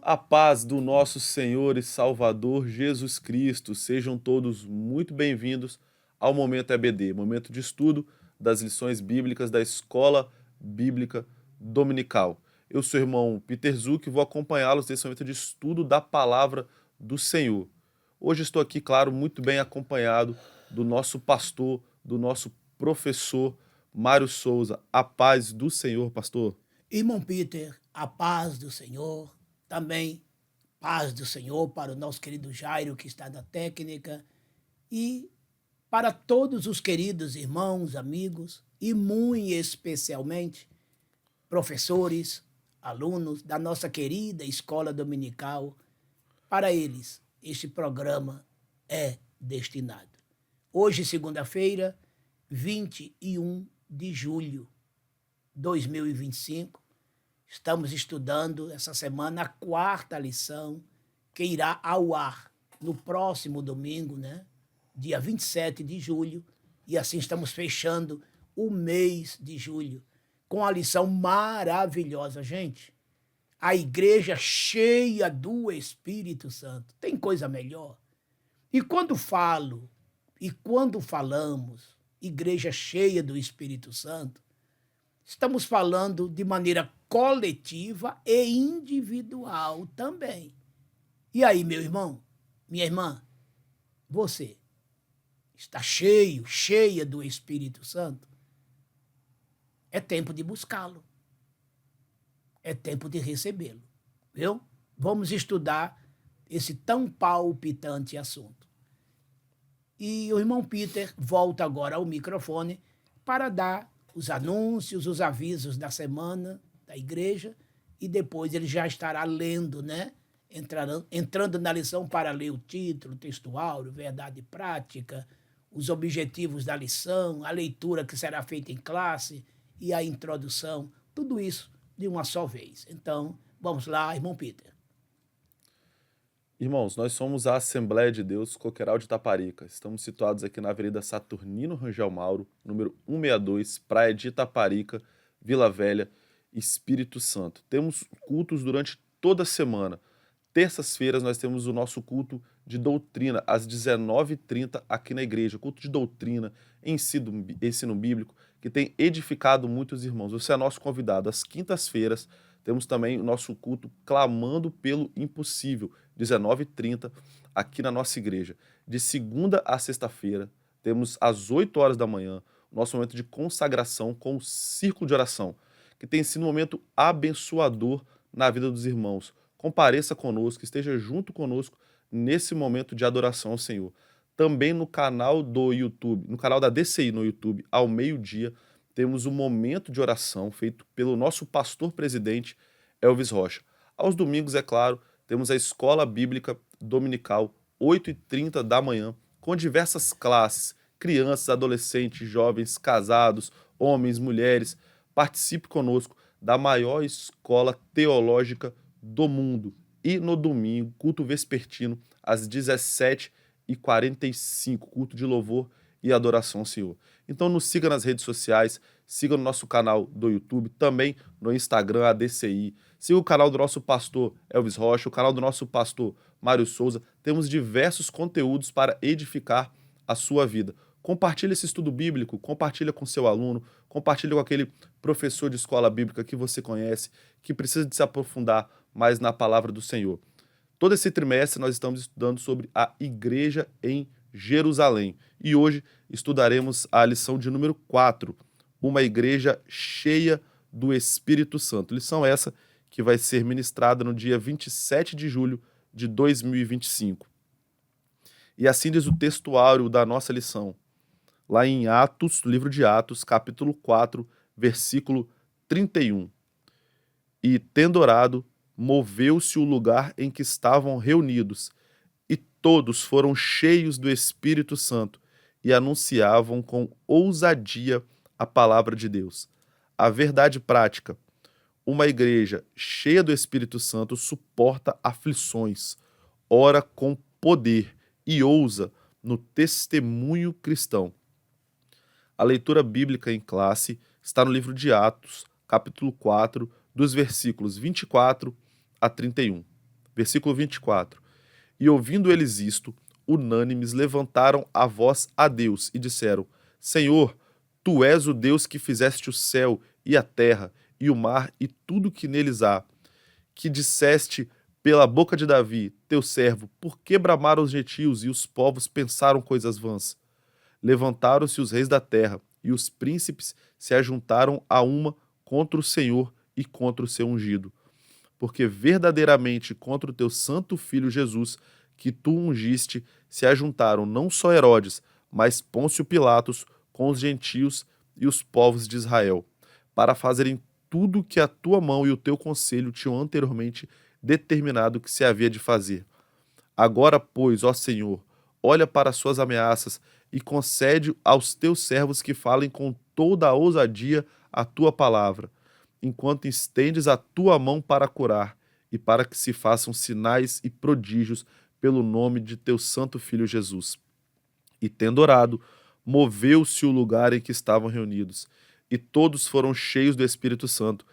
A paz do nosso Senhor e Salvador Jesus Cristo. Sejam todos muito bem-vindos ao Momento EBD, momento de estudo das lições bíblicas da Escola Bíblica Dominical. Eu sou o irmão Peter Zuc e vou acompanhá-los nesse momento de estudo da Palavra do Senhor. Hoje estou aqui, claro, muito bem acompanhado do nosso pastor, do nosso professor Mário Souza. A paz do Senhor, pastor. Irmão Peter, a paz do Senhor, também paz do Senhor para o nosso querido Jairo, que está na técnica, e para todos os queridos irmãos, amigos, e muito especialmente professores, alunos da nossa querida escola dominical. Para eles, este programa é destinado. Hoje, segunda-feira, 21 de julho de 2025, estamos estudando essa semana a quarta lição, que irá ao ar no próximo domingo, né? Dia 27 de julho, e assim estamos fechando o mês de julho com a lição maravilhosa, gente. A igreja cheia do Espírito Santo. Tem coisa melhor? E quando falamos igreja cheia do Espírito Santo, estamos falando de maneira coletiva e individual também. E aí, meu irmão, minha irmã, você está cheia do Espírito Santo? É tempo de buscá-lo. É tempo de recebê-lo, viu? Vamos estudar esse tão palpitante assunto. E o irmão Peter volta agora ao microfone para dar os anúncios, os avisos da semana da igreja, e depois ele já estará lendo, né? Entrando na lição para ler o título, textual, verdade prática, os objetivos da lição, a leitura que será feita em classe e a introdução, tudo isso de uma só vez. Então, vamos lá, irmão Peter. Irmãos, nós somos a Assembleia de Deus Coqueiral de Itaparica. Estamos situados aqui na Avenida Saturnino Rangel Mauro, número 162, Praia de Itaparica, Vila Velha, Espírito Santo. Temos cultos durante toda a semana. Terças-feiras nós temos o nosso culto de doutrina, às 19h30 aqui na igreja. Culto de doutrina, ensino bíblico, que tem edificado muitos irmãos. Você é nosso convidado. Às quintas-feiras temos também o nosso culto Clamando pelo Impossível, 19h30, aqui na nossa igreja. De segunda a sexta-feira, temos às 8 horas da manhã, o nosso momento de consagração com o círculo de oração, que tem sido um momento abençoador na vida dos irmãos. Compareça conosco, esteja junto conosco nesse momento de adoração ao Senhor. Também no canal do YouTube, no canal da DCI no YouTube, ao meio-dia, temos um momento de oração feito pelo nosso pastor presidente, Elvis Rocha. Aos domingos, é claro, temos a Escola Bíblica Dominical, 8h30 da manhã, com diversas classes, crianças, adolescentes, jovens, casados, homens, mulheres. Participe conosco da maior escola teológica do mundo. E no domingo, culto vespertino, às 17h45, culto de louvor e adoração ao Senhor. Então nos siga nas redes sociais, siga no nosso canal do YouTube, também no Instagram, a DCI. Siga o canal do nosso pastor Elvis Rocha, o canal do nosso pastor Mário Souza. Temos diversos conteúdos para edificar a sua vida. Compartilhe esse estudo bíblico, compartilha com seu aluno, compartilha com aquele professor de escola bíblica que você conhece, que precisa de se aprofundar mais na palavra do Senhor. Todo esse trimestre nós estamos estudando sobre a igreja em Jerusalém. E hoje estudaremos a lição de número 4, uma igreja cheia do Espírito Santo. Lição essa que vai ser ministrada no dia 27 de julho de 2025. E assim diz o textuário da nossa lição, lá em Atos, livro de Atos, capítulo 4, versículo 31. E, tendo orado, moveu-se o lugar em que estavam reunidos, e todos foram cheios do Espírito Santo e anunciavam com ousadia a palavra de Deus. A verdade prática: uma igreja cheia do Espírito Santo suporta aflições, ora com poder e ousa no testemunho cristão. A leitura bíblica em classe está no livro de Atos, capítulo 4, dos versículos 24 a 31. Versículo 24. E ouvindo eles isto, unânimes levantaram a voz a Deus e disseram: Senhor, tu és o Deus que fizeste o céu e a terra e o mar e tudo que neles há, que disseste pela boca de Davi, teu servo, por que bramaram os gentios e os povos pensaram coisas vãs? Levantaram-se os reis da terra e os príncipes se ajuntaram a uma contra o Senhor e contra o seu ungido. Porque verdadeiramente contra o teu santo filho Jesus, que tu ungiste, se ajuntaram não só Herodes, mas Pôncio Pilatos com os gentios e os povos de Israel, para fazerem tudo que a tua mão e o teu conselho tinham anteriormente determinado que se havia de fazer. Agora, pois, ó Senhor, olha para as suas ameaças e concede aos teus servos que falem com toda a ousadia a tua palavra, enquanto estendes a tua mão para curar, e para que se façam sinais e prodígios pelo nome de teu santo Filho Jesus. E tendo orado, moveu-se o lugar em que estavam reunidos, e todos foram cheios do Espírito Santo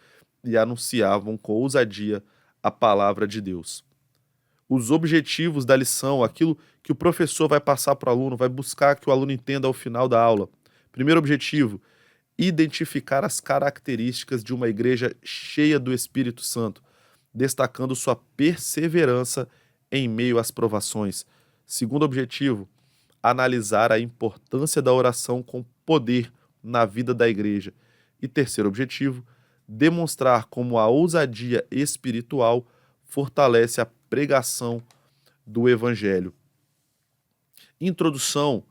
e anunciavam com ousadia a palavra de Deus. Os objetivos da lição, aquilo que o professor vai passar para o aluno, vai buscar que o aluno entenda ao final da aula. Primeiro objetivo: identificar as características de uma igreja cheia do Espírito Santo, destacando sua perseverança em meio às provações. Segundo objetivo: analisar a importância da oração com poder na vida da igreja. E terceiro objetivo: demonstrar como a ousadia espiritual fortalece a pregação do Evangelho. Introdução,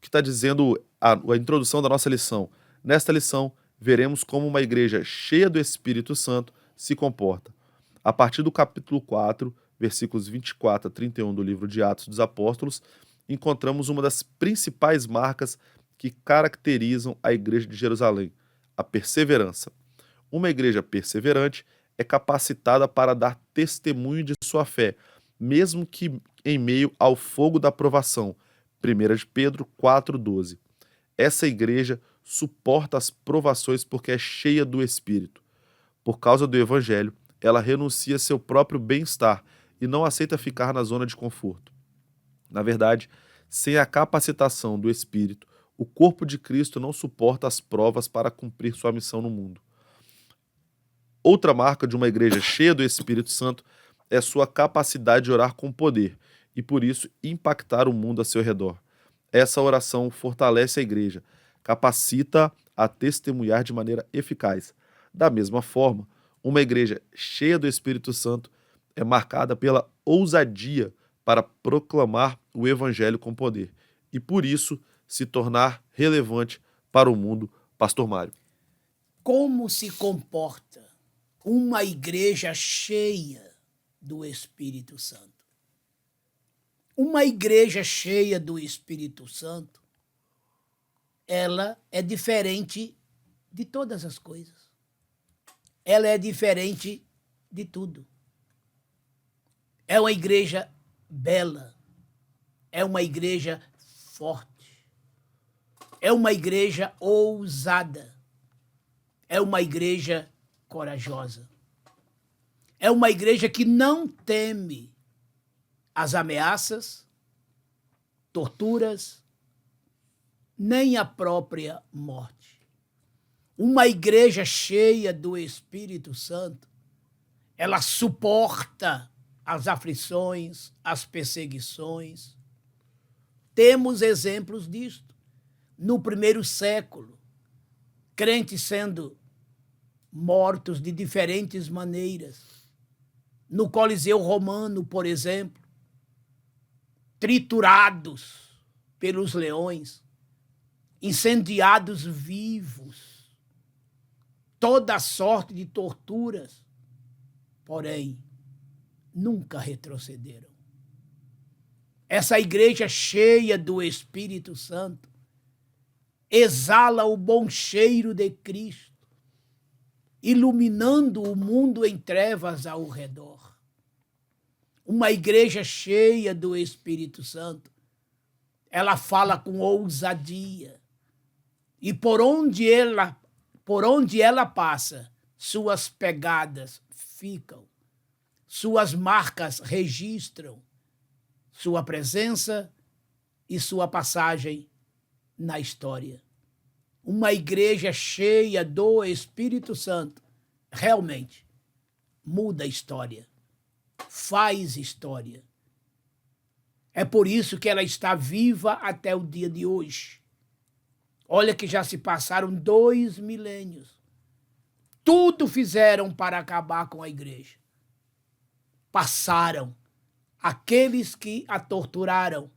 que está dizendo a introdução da nossa lição. Nesta lição, veremos como uma igreja cheia do Espírito Santo se comporta. A partir do capítulo 4, versículos 24 a 31 do livro de Atos dos Apóstolos, encontramos uma das principais marcas que caracterizam a igreja de Jerusalém: a perseverança. Uma igreja perseverante é capacitada para dar testemunho de sua fé, mesmo que em meio ao fogo da provação. 1 de Pedro 4,12. Essa igreja suporta as provações porque é cheia do Espírito. Por causa do Evangelho, ela renuncia seu próprio bem-estar e não aceita ficar na zona de conforto. Na verdade, sem a capacitação do Espírito, o corpo de Cristo não suporta as provas para cumprir sua missão no mundo. Outra marca de uma igreja cheia do Espírito Santo é sua capacidade de orar com poder e, por isso, impactar o mundo a seu redor. Essa oração fortalece a igreja, capacita a testemunhar de maneira eficaz. Da mesma forma, uma igreja cheia do Espírito Santo é marcada pela ousadia para proclamar o Evangelho com poder e, por isso, se tornar relevante para o mundo. Pastor Mário. Como se comporta uma igreja cheia do Espírito Santo? Uma igreja cheia do Espírito Santo, ela é diferente de todas as coisas. Ela é diferente de tudo. É uma igreja bela. É uma igreja forte. É uma igreja ousada. É uma igreja corajosa. É uma igreja que não teme as ameaças, torturas, nem a própria morte. Uma igreja cheia do Espírito Santo, ela suporta as aflições, as perseguições. Temos exemplos disto. No primeiro século, crentes sendo mortos de diferentes maneiras. No Coliseu Romano, por exemplo, triturados pelos leões, incendiados vivos, toda sorte de torturas, porém, nunca retrocederam. Essa igreja cheia do Espírito Santo exala o bom cheiro de Cristo, iluminando o mundo em trevas ao redor. Uma igreja cheia do Espírito Santo, ela fala com ousadia. E por onde ela passa, suas pegadas ficam. Suas marcas registram sua presença e sua passagem na história. Uma igreja cheia do Espírito Santo realmente muda a história, faz história. É por isso que ela está viva até o dia de hoje. Olha que já se passaram 2 milênios. Tudo fizeram para acabar com a igreja. Passaram aqueles que a torturaram.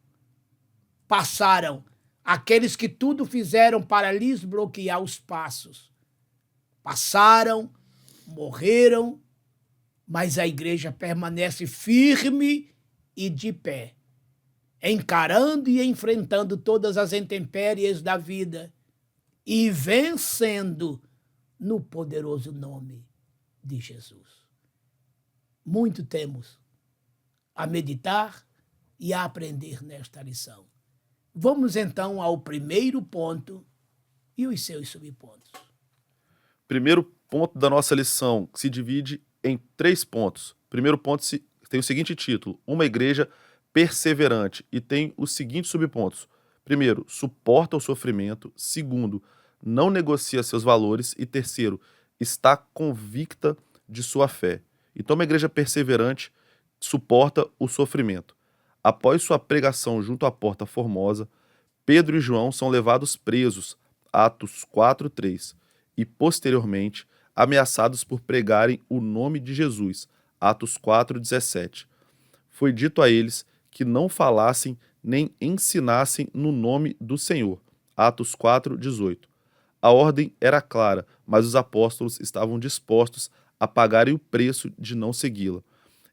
Passaram aqueles que tudo fizeram para lhes bloquear os passos. Passaram, morreram, mas a igreja permanece firme e de pé, encarando e enfrentando todas as intempéries da vida e vencendo no poderoso nome de Jesus. Muito temos a meditar e a aprender nesta lição. Vamos então ao primeiro ponto e os seus subpontos. Primeiro ponto da nossa lição se divide em 3 pontos. Primeiro ponto tem o seguinte título: uma igreja perseverante, e tem os seguintes subpontos. Primeiro, suporta o sofrimento. Segundo, não negocia seus valores. E terceiro, está convicta de sua fé. Então, uma igreja perseverante suporta o sofrimento. Após sua pregação junto à Porta Formosa, Pedro e João são levados presos, Atos 4:3, e posteriormente ameaçados por pregarem o nome de Jesus, Atos 4:17. Foi dito a eles que não falassem nem ensinassem no nome do Senhor, Atos 4:18. A ordem era clara, mas os apóstolos estavam dispostos a pagarem o preço de não segui-la.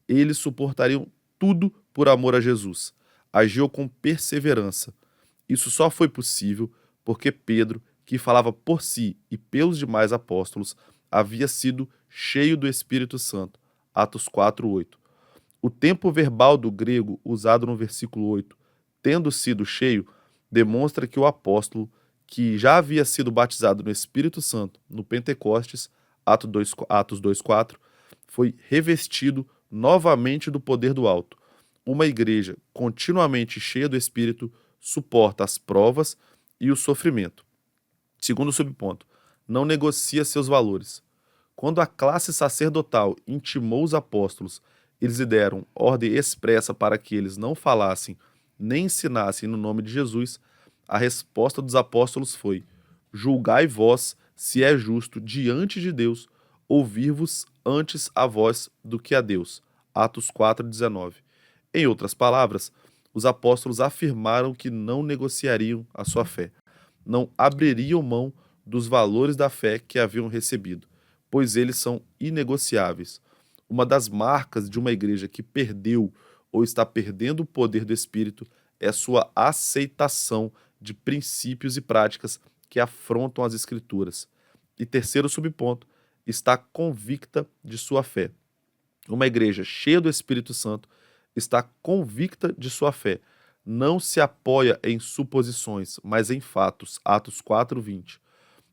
Eles suportariam tudo por amor a Jesus. Agiu com perseverança. Isso só foi possível porque Pedro, que falava por si e pelos demais apóstolos, havia sido cheio do Espírito Santo. Atos 4:8. O tempo verbal do grego usado no versículo 8, tendo sido cheio, demonstra que o apóstolo, que já havia sido batizado no Espírito Santo no Pentecostes, Atos 2:4, foi revestido novamente do poder do alto. Uma igreja continuamente cheia do Espírito suporta as provas e o sofrimento. Segundo subponto, não negocia seus valores. Quando a classe sacerdotal intimou os apóstolos, eles lhe deram ordem expressa para que eles não falassem nem ensinassem no nome de Jesus, a resposta dos apóstolos foi: julgai vós se é justo diante de Deus ouvir-vos antes a vós do que a Deus. Atos 4:19. Em outras palavras, os apóstolos afirmaram que não negociariam a sua fé, não abririam mão dos valores da fé que haviam recebido, pois eles são inegociáveis. Uma das marcas de uma igreja que perdeu ou está perdendo o poder do Espírito é sua aceitação de princípios e práticas que afrontam as Escrituras. E terceiro subponto, está convicta de sua fé. Uma igreja cheia do Espírito Santo está convicta de sua fé. Não se apoia em suposições, mas em fatos. Atos 4:20.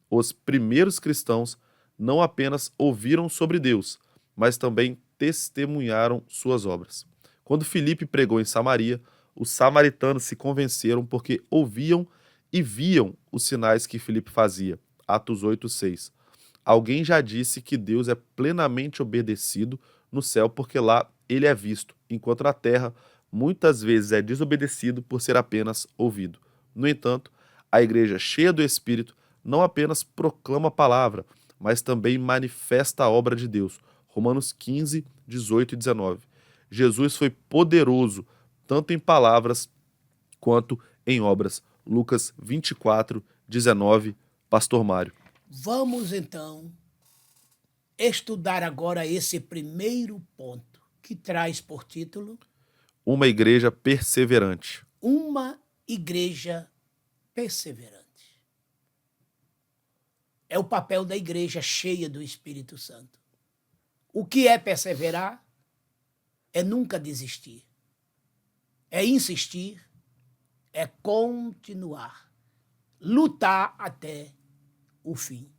Os primeiros cristãos não apenas ouviram sobre Deus, mas também testemunharam suas obras. Quando Filipe pregou em Samaria, os samaritanos se convenceram porque ouviam e viam os sinais que Filipe fazia. Atos 8:6. Alguém já disse que Deus é plenamente obedecido no céu porque lá ele é visto, enquanto na terra muitas vezes é desobedecido por ser apenas ouvido. No entanto, a igreja cheia do Espírito não apenas proclama a palavra, mas também manifesta a obra de Deus. Romanos 15, 18 e 19. Jesus foi poderoso, tanto em palavras quanto em obras. Lucas 24, 19, Pastor Mário. Vamos então estudar agora esse primeiro ponto, que traz por título Uma igreja perseverante. Uma igreja perseverante. É o papel da igreja cheia do Espírito Santo. O que é perseverar? É nunca desistir. É insistir, é continuar, lutar até o fim.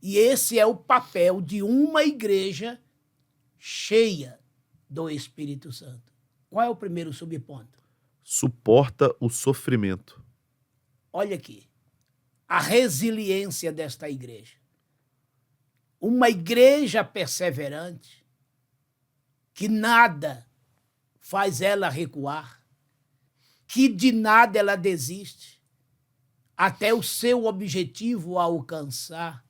E esse é o papel de uma igreja cheia do Espírito Santo. Qual é o primeiro subponto? Suporta o sofrimento. Olha aqui, a resiliência desta igreja. Uma igreja perseverante, que nada faz ela recuar, que de nada ela desiste, até o seu objetivo alcançar.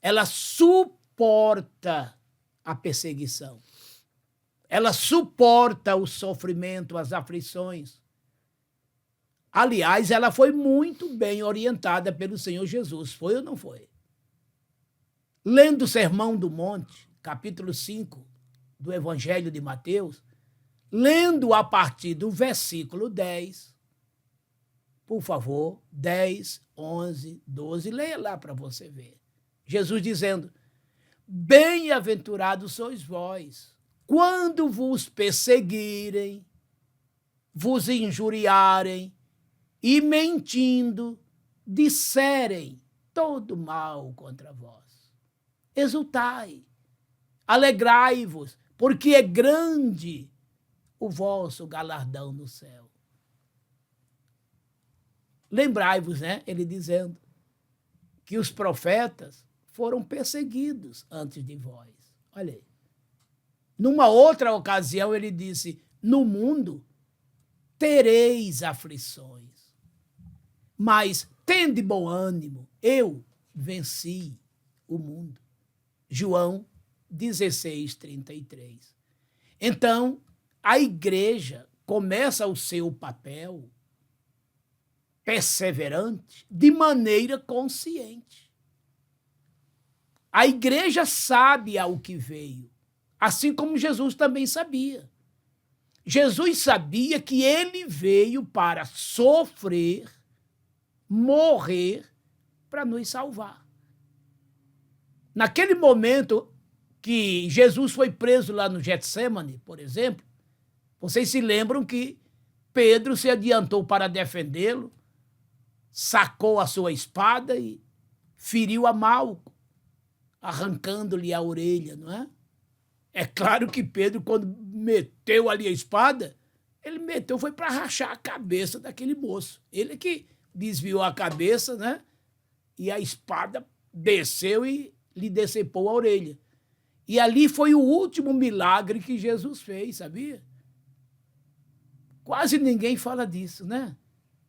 Ela suporta a perseguição. Ela suporta o sofrimento, as aflições. Aliás, ela foi muito bem orientada pelo Senhor Jesus, foi ou não foi? Lendo o Sermão do Monte, capítulo 5 do Evangelho de Mateus, lendo a partir do versículo 10, por favor, 10, 11, 12, leia lá para você ver. Jesus dizendo: bem-aventurados sois vós, quando vos perseguirem, vos injuriarem e mentindo, disserem todo mal contra vós. Exultai, alegrai-vos, porque é grande o vosso galardão no céu. Lembrai-vos, né? Ele dizendo que os profetas foram perseguidos antes de vós. Olha aí. Numa outra ocasião, ele disse: no mundo tereis aflições, mas tende bom ânimo, eu venci o mundo. João 16, 33. Então, a igreja começa o seu papel perseverante de maneira consciente. A igreja sabe ao que veio, assim como Jesus também sabia. Jesus sabia que ele veio para sofrer, morrer, para nos salvar. Naquele momento que Jesus foi preso lá no Getsêmani, por exemplo, vocês se lembram que Pedro se adiantou para defendê-lo, sacou a sua espada e feriu a Malco, arrancando-lhe a orelha, não é? É claro que Pedro, quando meteu ali a espada, ele meteu, foi para rachar a cabeça daquele moço. Ele que desviou a cabeça, né? E a espada desceu e lhe decepou a orelha. E ali foi o último milagre que Jesus fez, sabia? Quase ninguém fala disso, né?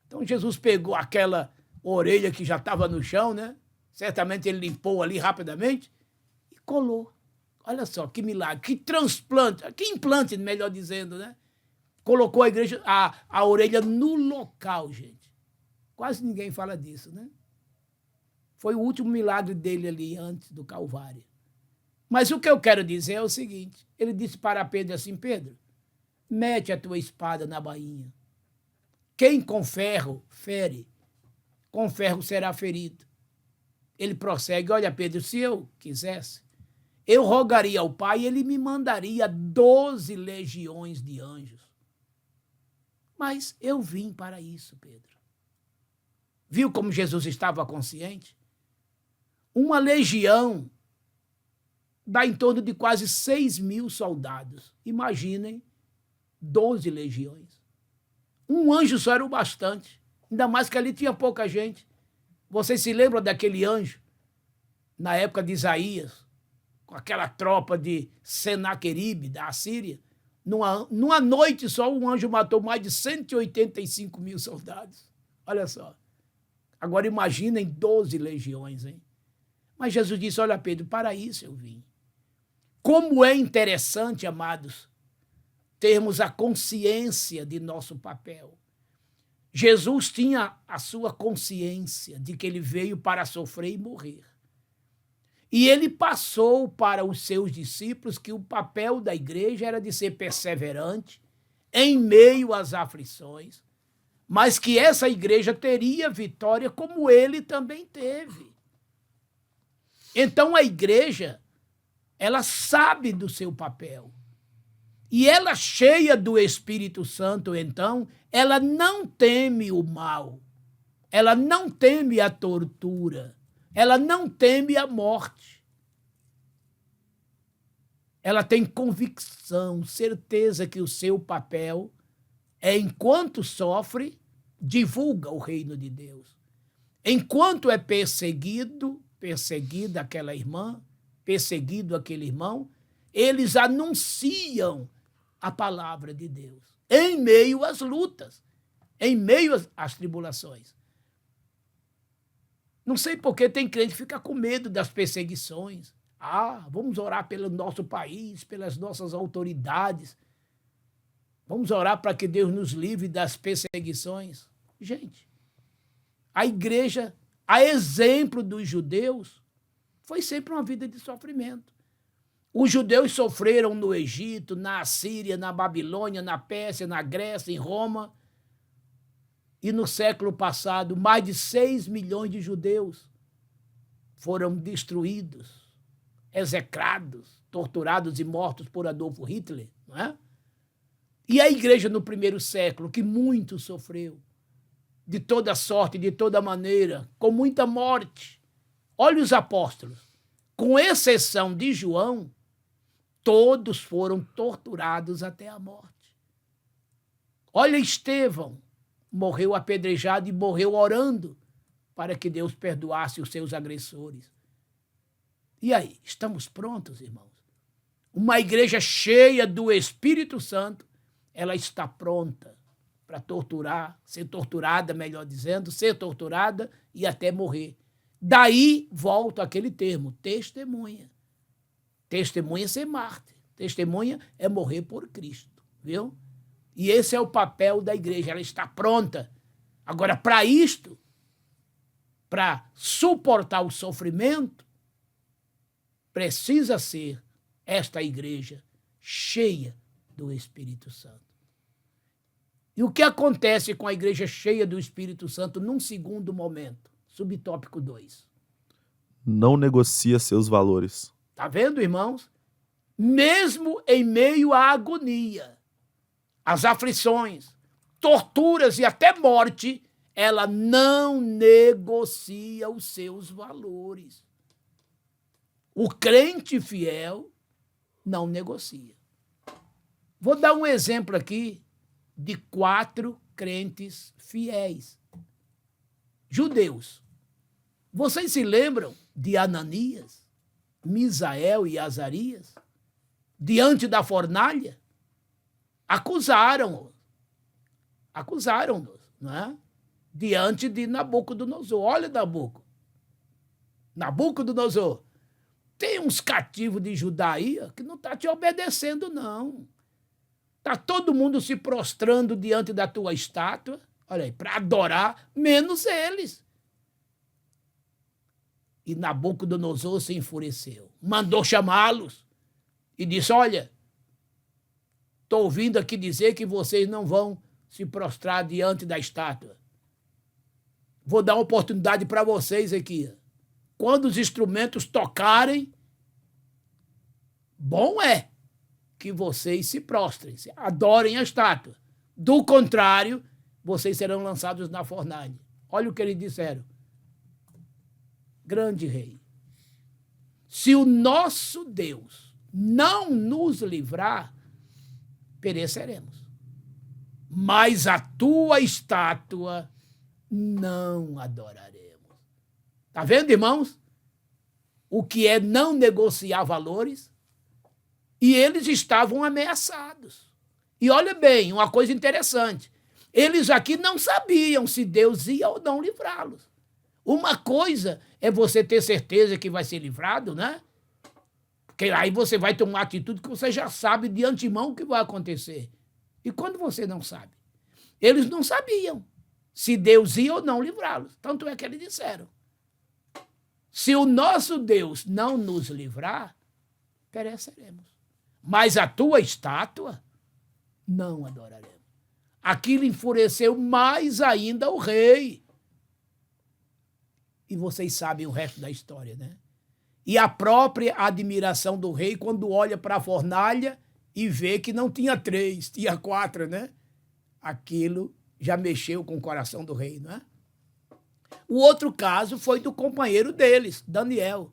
Então Jesus pegou aquela orelha que já estava no chão, né? Certamente ele limpou ali rapidamente e colou. Olha só que milagre, que transplante, que implante, melhor dizendo, né? Colocou a orelha no local, gente. Quase ninguém fala disso, né? Foi o último milagre dele ali antes do Calvário. Mas o que eu quero dizer é o seguinte: ele disse para Pedro assim: Pedro, mete a tua espada na bainha. Quem com ferro fere, com ferro será ferido. Ele prossegue: olha, Pedro, se eu quisesse, eu rogaria ao Pai e ele me mandaria 12 legiões de anjos. Mas eu vim para isso, Pedro. Viu como Jesus estava consciente? Uma legião dá em torno de quase 6.000 soldados. Imaginem 12 legiões. Um anjo só era o bastante, ainda mais que ali tinha pouca gente. Vocês se lembram daquele anjo, na época de Isaías, com aquela tropa de Senaqueribe, da Assíria? Numa noite só, um anjo matou mais de 185.000 soldados. Olha só. Agora imaginem 12 legiões, hein? Mas Jesus disse: olha, Pedro, para isso eu vim. Como é interessante, amados, termos a consciência de nosso papel. Jesus tinha a sua consciência de que ele veio para sofrer e morrer. E ele passou para os seus discípulos que o papel da igreja era de ser perseverante em meio às aflições, mas que essa igreja teria vitória como ele também teve. Então a igreja, ela sabe do seu papel. E ela, cheia do Espírito Santo, então, ela não teme o mal, ela não teme a tortura, ela não teme a morte. ela tem convicção, certeza que o seu papel é, enquanto sofre, divulga o reino de Deus. Enquanto é perseguida aquela irmã, perseguido aquele irmão, eles anunciam a palavra de Deus, em meio às lutas, em meio às tribulações. Não sei por que tem crente que fica com medo das perseguições. Vamos orar pelo nosso país, pelas nossas autoridades. Vamos orar para que Deus nos livre das perseguições. Gente, a igreja, a exemplo dos judeus, foi sempre uma vida de sofrimento. Os judeus sofreram no Egito, na Assíria, na Babilônia, na Pérsia, na Grécia, em Roma. E no século passado, mais de 6 milhões de judeus foram destruídos, execrados, torturados e mortos por Adolfo Hitler, não é? E a igreja no primeiro século, que muito sofreu, de toda sorte, de toda maneira, com muita morte. Olha os apóstolos, com exceção de João, todos foram torturados até a morte. Olha Estevão, morreu apedrejado e morreu orando para que Deus perdoasse os seus agressores. E aí, estamos prontos, irmãos? Uma igreja cheia do Espírito Santo, ela está pronta para torturar, ser torturada, melhor dizendo, ser torturada e até morrer. Daí volta aquele termo, testemunha. Testemunha é ser mártir. Testemunha é morrer por Cristo, viu? E esse é o papel da igreja, ela está pronta. Agora, para isto, para suportar o sofrimento, precisa ser esta igreja cheia do Espírito Santo. E o que acontece com a igreja cheia do Espírito Santo num segundo momento? Subtópico 2. Não negocia seus valores. Está vendo, irmãos? Mesmo em meio à agonia, às aflições, torturas e até morte, ela não negocia os seus valores. O crente fiel não negocia. Vou dar um exemplo aqui de 4 crentes fiéis, judeus. Vocês se lembram de Ananias, Misael e Azarias? Diante da fornalha, acusaram-nos, não é? Diante de Nabucodonosor. Olha, Nabucodonosor, tem uns cativos de Judá aí que não está te obedecendo, não. Está todo mundo se prostrando diante da tua estátua, olha aí, para adorar, menos eles. E Nabucodonosor se enfureceu, mandou chamá-los e disse, olha, estou ouvindo aqui dizer que vocês não vão se prostrar diante da estátua. Vou dar uma oportunidade para vocês aqui. Quando os instrumentos tocarem, bom é que vocês se prostrem, adorem a estátua. Do contrário, vocês serão lançados na fornalha. Olha o que eles disseram. Grande rei, se o nosso Deus não nos livrar, pereceremos. Mas a tua estátua não adoraremos. Está vendo, irmãos? O que é não negociar valores? E eles estavam ameaçados. E olha bem, uma coisa interessante. Eles aqui não sabiam se Deus ia ou não livrá-los. Uma coisa é você ter certeza que vai ser livrado, né? Porque aí você vai ter uma atitude que você já sabe de antemão o que vai acontecer. E quando você não sabe? Eles não sabiam se Deus ia ou não livrá-los. Tanto é que eles disseram, se o nosso Deus não nos livrar, pereceremos. Mas a tua estátua não adoraremos. Aquilo enfureceu mais ainda o rei. E vocês sabem o resto da história, né? E a própria admiração do rei quando olha para a fornalha e vê que não tinha 3, tinha 4, né? Aquilo já mexeu com o coração do rei, não é? O outro caso foi do companheiro deles, Daniel,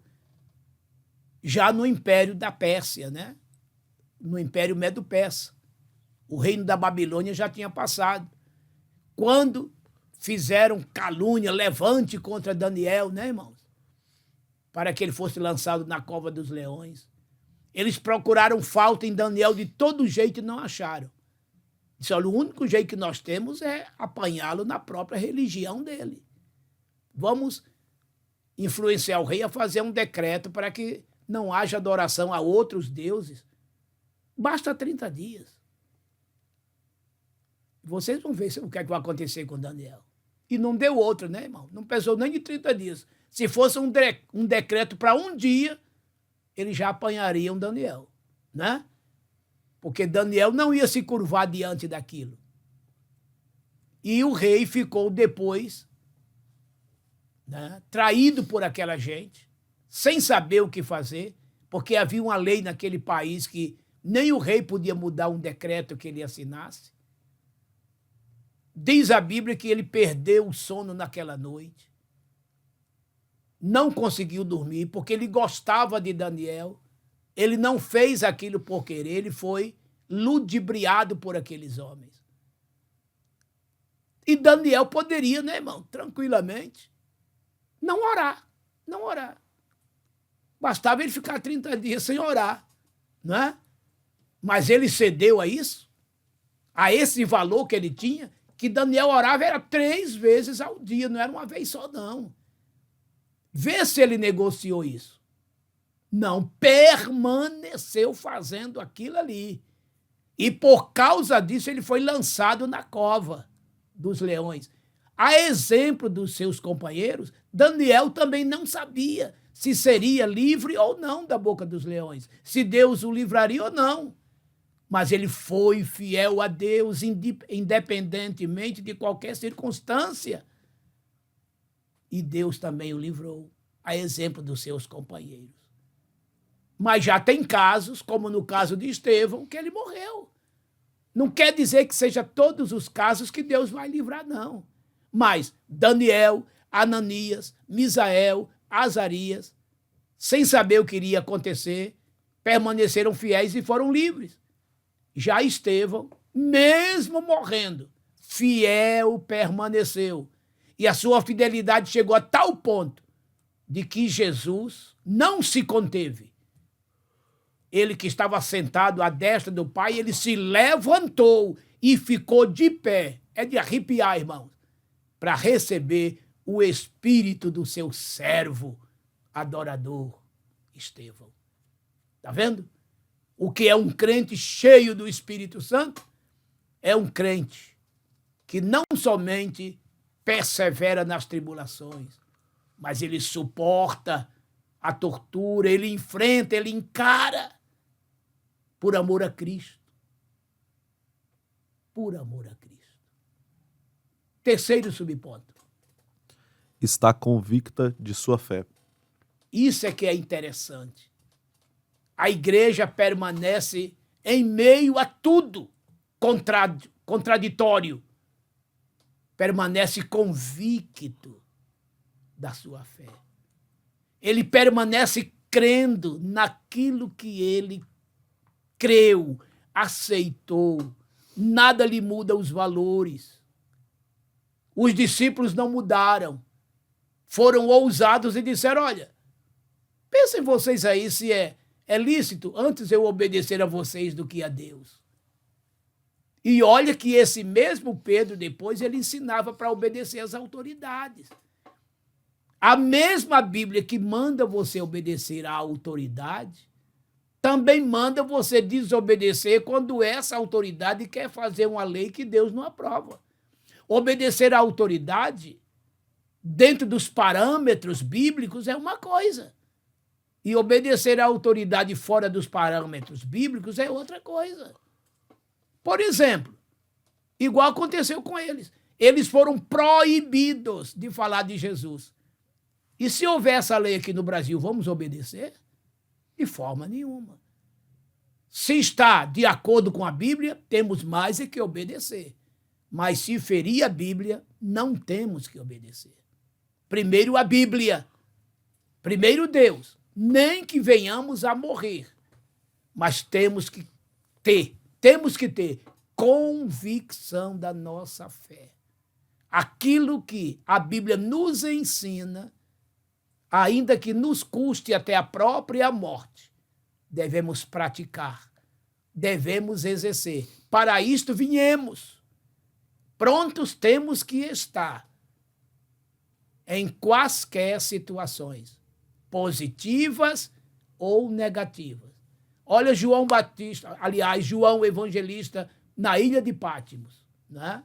já no Império da Pérsia, né? no Império Medo-Persa. O reino da Babilônia já tinha passado. Quando fizeram calúnia, levante contra Daniel, né, irmãos? Para que ele fosse lançado na cova dos leões. Eles procuraram falta em Daniel de todo jeito e não acharam. Disse, olha, o único jeito que nós temos é apanhá-lo na própria religião dele. Vamos influenciar o rei a fazer um decreto para que não haja adoração a outros deuses. Basta 30 dias. Vocês vão ver o que é que vai acontecer com Daniel. E não deu outro, né, irmão? Não pesou nem de 30 dias. Se fosse um decreto para um dia, eles já apanhariam Daniel, né? Porque Daniel não ia se curvar diante daquilo. E o rei ficou depois, né, traído por aquela gente, sem saber o que fazer, porque havia uma lei naquele país que nem o rei podia mudar um decreto que ele assinasse. Diz a Bíblia que ele perdeu o sono naquela noite. Não conseguiu dormir, porque ele gostava de Daniel. Ele não fez aquilo por querer, ele foi ludibriado por aqueles homens. E Daniel poderia, né, irmão, tranquilamente, não orar. Bastava ele ficar 30 dias sem orar, não é? Mas ele cedeu a isso, a esse valor que ele tinha, que Daniel orava era 3 vezes ao dia, não era uma vez só, não. Vê se ele negociou isso. Não, permaneceu fazendo aquilo ali. E por causa disso ele foi lançado na cova dos leões. A exemplo dos seus companheiros, Daniel também não sabia se seria livre ou não da boca dos leões, se Deus o livraria ou não. Mas ele foi fiel a Deus, independentemente de qualquer circunstância. E Deus também o livrou, a exemplo dos seus companheiros. Mas já tem casos, como no caso de Estevão, que ele morreu. Não quer dizer que seja todos os casos que Deus vai livrar, não. Mas Daniel, Ananias, Misael, Azarias, sem saber o que iria acontecer, permaneceram fiéis e foram livres. Já Estevão, mesmo morrendo, fiel permaneceu. E a sua fidelidade chegou a tal ponto de que Jesus não se conteve. Ele que estava sentado à destra do Pai, ele se levantou e ficou de pé. É de arrepiar, irmãos, para receber o espírito do seu servo adorador, Estevão. Está vendo? O que é um crente cheio do Espírito Santo? É um crente que não somente persevera nas tribulações, mas ele suporta a tortura, ele enfrenta, ele encara por amor a Cristo. Por amor a Cristo. Terceiro subponto. Está convicta de sua fé. Isso é que é interessante. A igreja permanece em meio a tudo contraditório. Permanece convicto da sua fé. Ele permanece crendo naquilo que ele creu, aceitou. Nada lhe muda os valores. Os discípulos não mudaram. Foram ousados e disseram, olha, pensem vocês aí se é lícito antes eu obedecer a vocês do que a Deus. E olha que esse mesmo Pedro, depois, ele ensinava para obedecer às autoridades. A mesma Bíblia que manda você obedecer à autoridade, também manda você desobedecer quando essa autoridade quer fazer uma lei que Deus não aprova. Obedecer à autoridade, dentro dos parâmetros bíblicos, é uma coisa. E obedecer à autoridade fora dos parâmetros bíblicos é outra coisa. Por exemplo, igual aconteceu com eles. Eles foram proibidos de falar de Jesus. E se houver essa lei aqui no Brasil, vamos obedecer? De forma nenhuma. Se está de acordo com a Bíblia, temos mais é que obedecer. Mas se ferir a Bíblia, não temos que obedecer. Primeiro a Bíblia. Primeiro Deus. Nem que venhamos a morrer. Mas temos que temos que ter convicção da nossa fé. Aquilo que a Bíblia nos ensina, ainda que nos custe até a própria morte, devemos praticar, devemos exercer. Para isto viemos. Prontos temos que estar em quaisquer situações, positivas ou negativas. Olha João Batista, aliás, João Evangelista, na ilha de Patmos, né?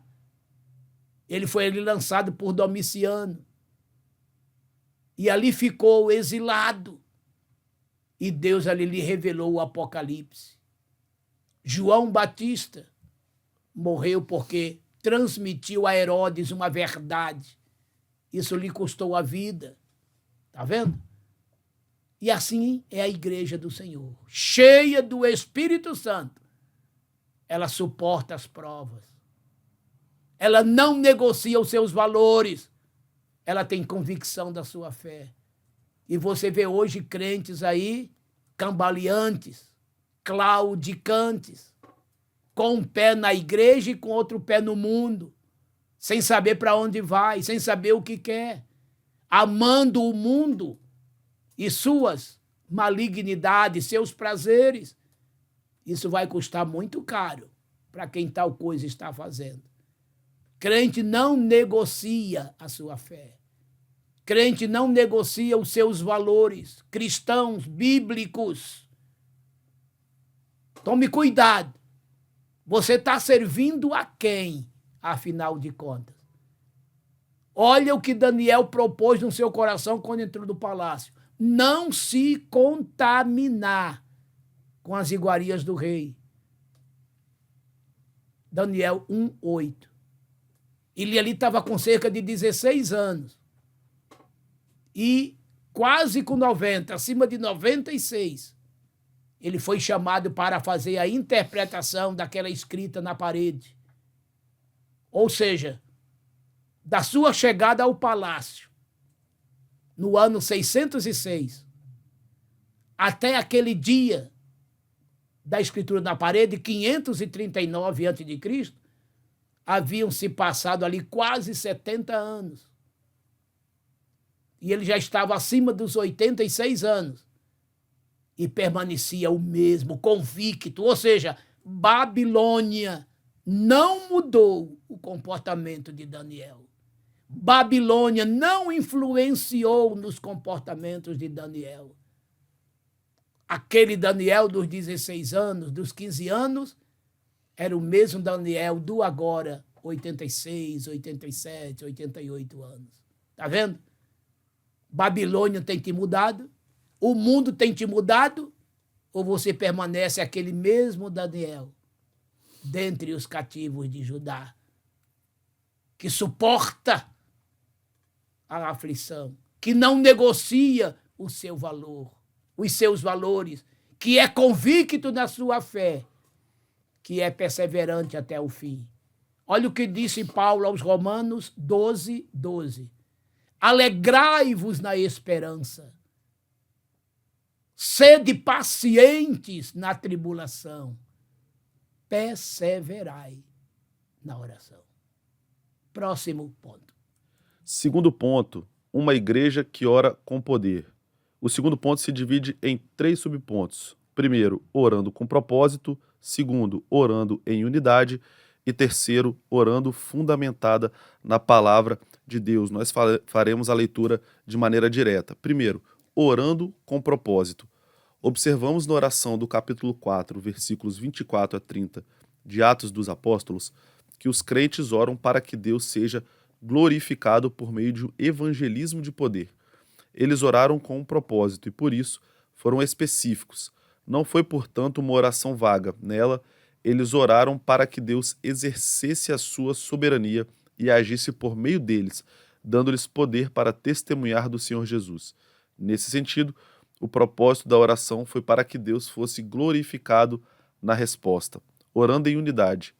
Ele foi lançado por Domiciano e ali ficou exilado. E Deus ali lhe revelou o Apocalipse. João Batista morreu porque transmitiu a Herodes uma verdade. Isso lhe custou a vida. Tá vendo? E assim é a igreja do Senhor, cheia do Espírito Santo. Ela suporta as provas. Ela não negocia os seus valores. Ela tem convicção da sua fé. E você vê hoje crentes aí, cambaleantes, claudicantes, com um pé na igreja e com outro pé no mundo, sem saber para onde vai, sem saber o que quer, amando o mundo e suas malignidades, seus prazeres. Isso vai custar muito caro para quem tal coisa está fazendo. Crente não negocia a sua fé. Crente não negocia os seus valores cristãos, bíblicos. Tome cuidado. Você está servindo a quem, afinal de contas? Olha o que Daniel propôs no seu coração quando entrou no palácio. Não se contaminar com as iguarias do rei. Daniel 1:8. Ele ali estava com cerca de 16 anos. E quase com 90, acima de 96, ele foi chamado para fazer a interpretação daquela escrita na parede. Ou seja, da sua chegada ao palácio, no ano 606, até aquele dia da escritura na parede, 539 a.C., haviam se passado ali quase 70 anos. E ele já estava acima dos 86 anos. E permanecia o mesmo, convicto. Ou seja, Babilônia não mudou o comportamento de Daniel. Babilônia não influenciou nos comportamentos de Daniel. Aquele Daniel dos 16 anos, dos 15 anos, era o mesmo Daniel do agora, 86, 87, 88 anos. Tá vendo? Babilônia tem te mudado? O mundo tem te mudado? Ou você permanece aquele mesmo Daniel, dentre os cativos de Judá, que suporta a aflição, que não negocia o seu valor, os seus valores, que é convicto na sua fé, que é perseverante até o fim. Olha o que disse Paulo aos Romanos 12:12. Alegrai-vos na esperança. Sede pacientes na tribulação. Perseverai na oração. Próximo ponto. Segundo ponto, uma igreja que ora com poder. O segundo ponto se divide em 3 subpontos. Primeiro, orando com propósito. Segundo, orando em unidade. E terceiro, orando fundamentada na palavra de Deus. Nós faremos a leitura de maneira direta. Primeiro, orando com propósito. Observamos na oração do capítulo 4, versículos 24 a 30 de Atos dos Apóstolos, que os crentes oram para que Deus seja glorificado por meio de um evangelismo de poder. Eles oraram com um propósito e, por isso, foram específicos. Não foi, portanto, uma oração vaga. Nela, eles oraram para que Deus exercesse a sua soberania e agisse por meio deles, dando-lhes poder para testemunhar do Senhor Jesus. Nesse sentido, o propósito da oração foi para que Deus fosse glorificado na resposta, orando em unidade.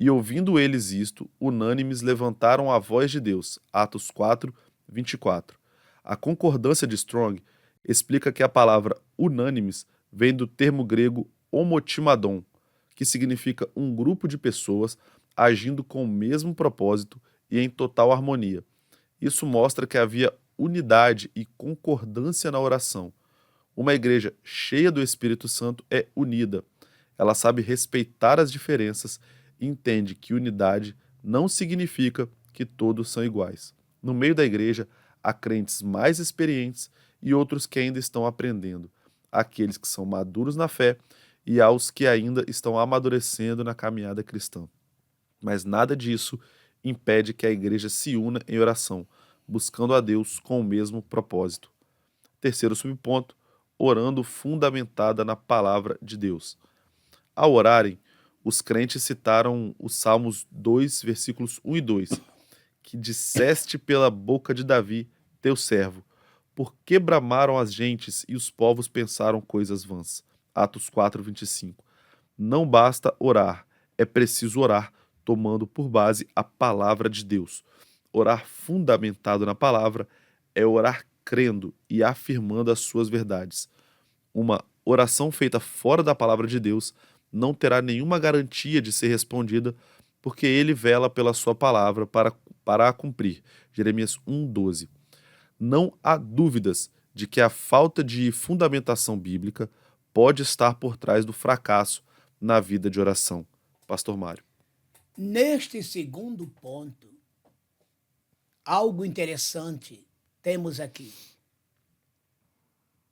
E ouvindo eles isto, unânimes levantaram a voz de Deus. Atos 4, 24. A concordância de Strong explica que a palavra unânimes vem do termo grego homotimadon, que significa um grupo de pessoas agindo com o mesmo propósito e em total harmonia. Isso mostra que havia unidade e concordância na oração. Uma igreja cheia do Espírito Santo é unida. Ela sabe respeitar as diferenças e entende que unidade não significa que todos são iguais. No meio da igreja, há crentes mais experientes e outros que ainda estão aprendendo, aqueles que são maduros na fé e aos que ainda estão amadurecendo na caminhada cristã. Mas nada disso impede que a igreja se una em oração, buscando a Deus com o mesmo propósito. Terceiro subponto, orando fundamentada na palavra de Deus. Ao orarem, os crentes citaram os Salmos 2, versículos 1 e 2, que disseste pela boca de Davi, teu servo, porque bramaram as gentes e os povos pensaram coisas vãs. Atos 4, 25. Não basta orar, é preciso orar tomando por base a palavra de Deus. Orar fundamentado na palavra é orar crendo e afirmando as suas verdades. Uma oração feita fora da palavra de Deus não terá nenhuma garantia de ser respondida, porque ele vela pela sua palavra para a cumprir. Jeremias 1:12. Não há dúvidas de que a falta de fundamentação bíblica pode estar por trás do fracasso na vida de oração. Pastor Mário. Neste segundo ponto, algo interessante temos aqui.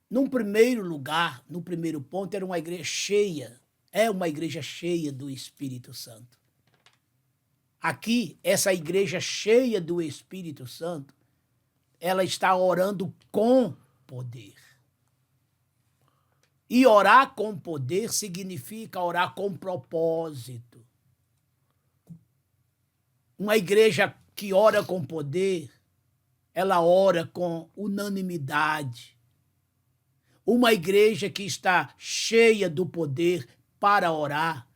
Num primeiro lugar, no primeiro ponto, era uma igreja cheia, é uma igreja cheia do Espírito Santo. Aqui, essa igreja cheia do Espírito Santo, ela está orando com poder. E orar com poder significa orar com propósito. Uma igreja que ora com poder, ela ora com unanimidade. Uma igreja que está cheia do poder para orar,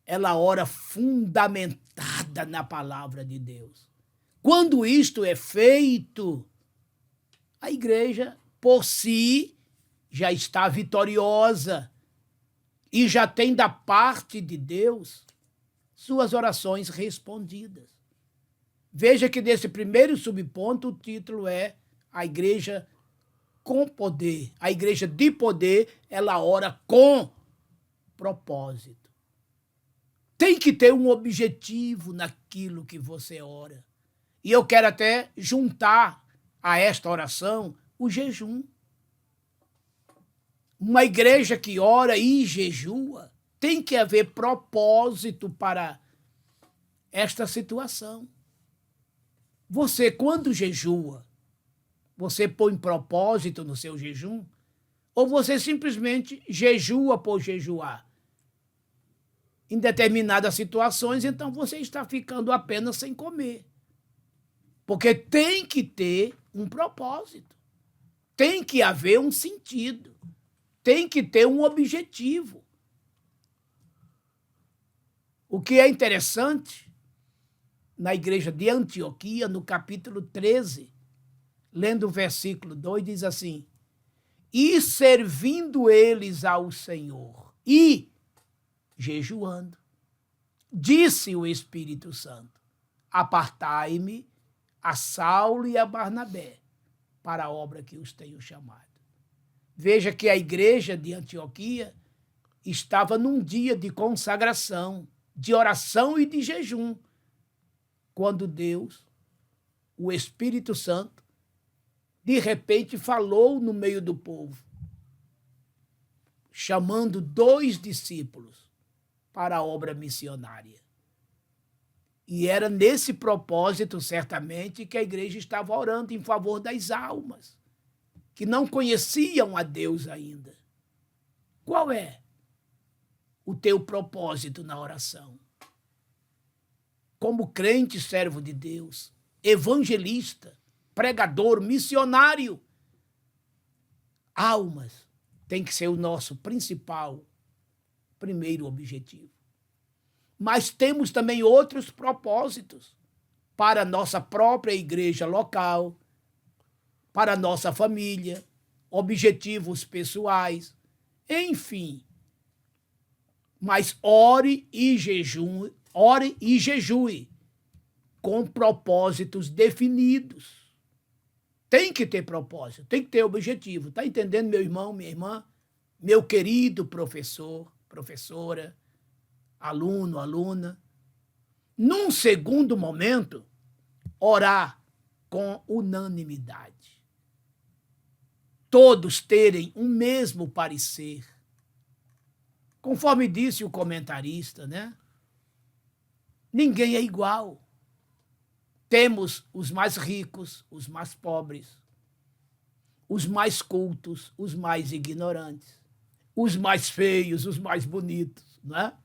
ela ora fundamentada na palavra de Deus. Quando isto é feito, a igreja, por si, já está vitoriosa e já tem da parte de Deus suas orações respondidas. Veja que nesse primeiro subponto o título é a igreja com poder. A igreja de poder, ela ora com propósito. Tem que ter um objetivo naquilo que você ora. E eu quero até juntar a esta oração o jejum. Uma igreja que ora e jejua, tem que haver propósito para esta situação. Você, quando jejua, você põe propósito no seu jejum? Ou você simplesmente jejua por jejuar? Em determinadas situações, então você está ficando apenas sem comer. Porque tem que ter um propósito. Tem que haver um sentido. Tem que ter um objetivo. O que é interessante, na igreja de Antioquia, no capítulo 13, lendo o versículo 2, diz assim: e servindo eles ao Senhor e jejuando, disse o Espírito Santo: apartai-me a Saulo e a Barnabé para a obra que os tenho chamado. Veja que a igreja de Antioquia estava num dia de consagração, de oração e de jejum, quando Deus, o Espírito Santo, de repente falou no meio do povo, chamando 2 discípulos para a obra missionária. E era nesse propósito, certamente, que a igreja estava orando em favor das almas, que não conheciam a Deus ainda. Qual é o teu propósito na oração? Como crente, servo de Deus, evangelista, pregador, missionário, almas tem que ser o nosso primeiro objetivo. Mas temos também outros propósitos para a nossa própria igreja local, para a nossa família, objetivos pessoais, enfim. Mas ore e jejue com propósitos definidos. Tem que ter propósito, tem que ter objetivo. Está entendendo, meu irmão, minha irmã? Meu querido professor, professora, aluno, aluna. Num segundo momento, orar com unanimidade. Todos terem um mesmo parecer. Conforme disse o comentarista, né? Ninguém é igual. Temos os mais ricos, os mais pobres, os mais cultos, os mais ignorantes, os mais feios, os mais bonitos, né?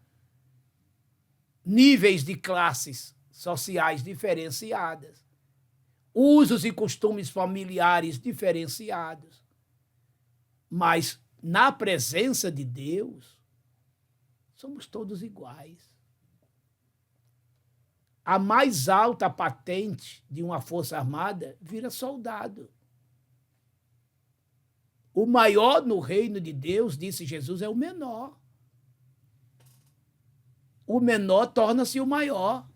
Níveis de classes sociais diferenciadas, usos e costumes familiares diferenciados. Mas na presença de Deus, somos todos iguais. A mais alta patente de uma força armada vira soldado. O maior no reino de Deus, disse Jesus, é o menor. O menor torna-se o maior,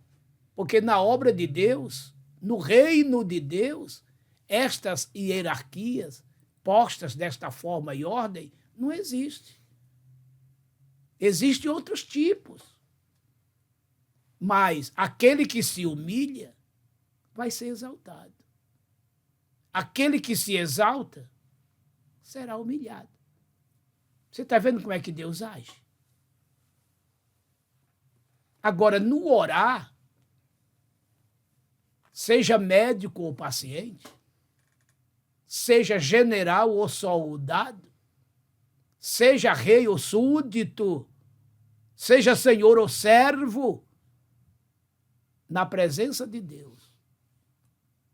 porque na obra de Deus, no reino de Deus, estas hierarquias postas desta forma e ordem não existem. Existem outros tipos. Mas aquele que se humilha vai ser exaltado. Aquele que se exalta será humilhado. Você está vendo como é que Deus age? Agora, no orar, seja médico ou paciente, seja general ou soldado, seja rei ou súdito, seja senhor ou servo, na presença de Deus,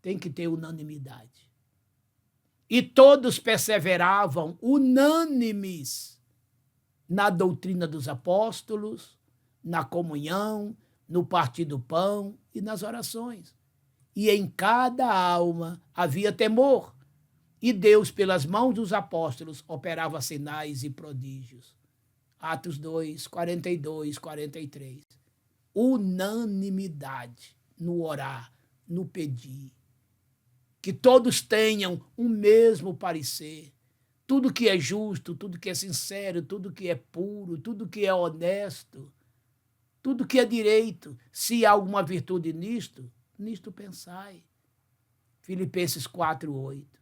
tem que ter unanimidade. E todos perseveravam unânimes na doutrina dos apóstolos, na comunhão, no partir do pão e nas orações. E em cada alma havia temor. E Deus, pelas mãos dos apóstolos, operava sinais e prodígios. Atos 2, 42, 43. Unanimidade no orar, no pedir. Que todos tenham o mesmo parecer. Tudo que é justo, tudo que é sincero, tudo que é puro, tudo que é honesto, tudo que é direito. Se há alguma virtude nisto, nisto pensai. Filipenses 4, 8.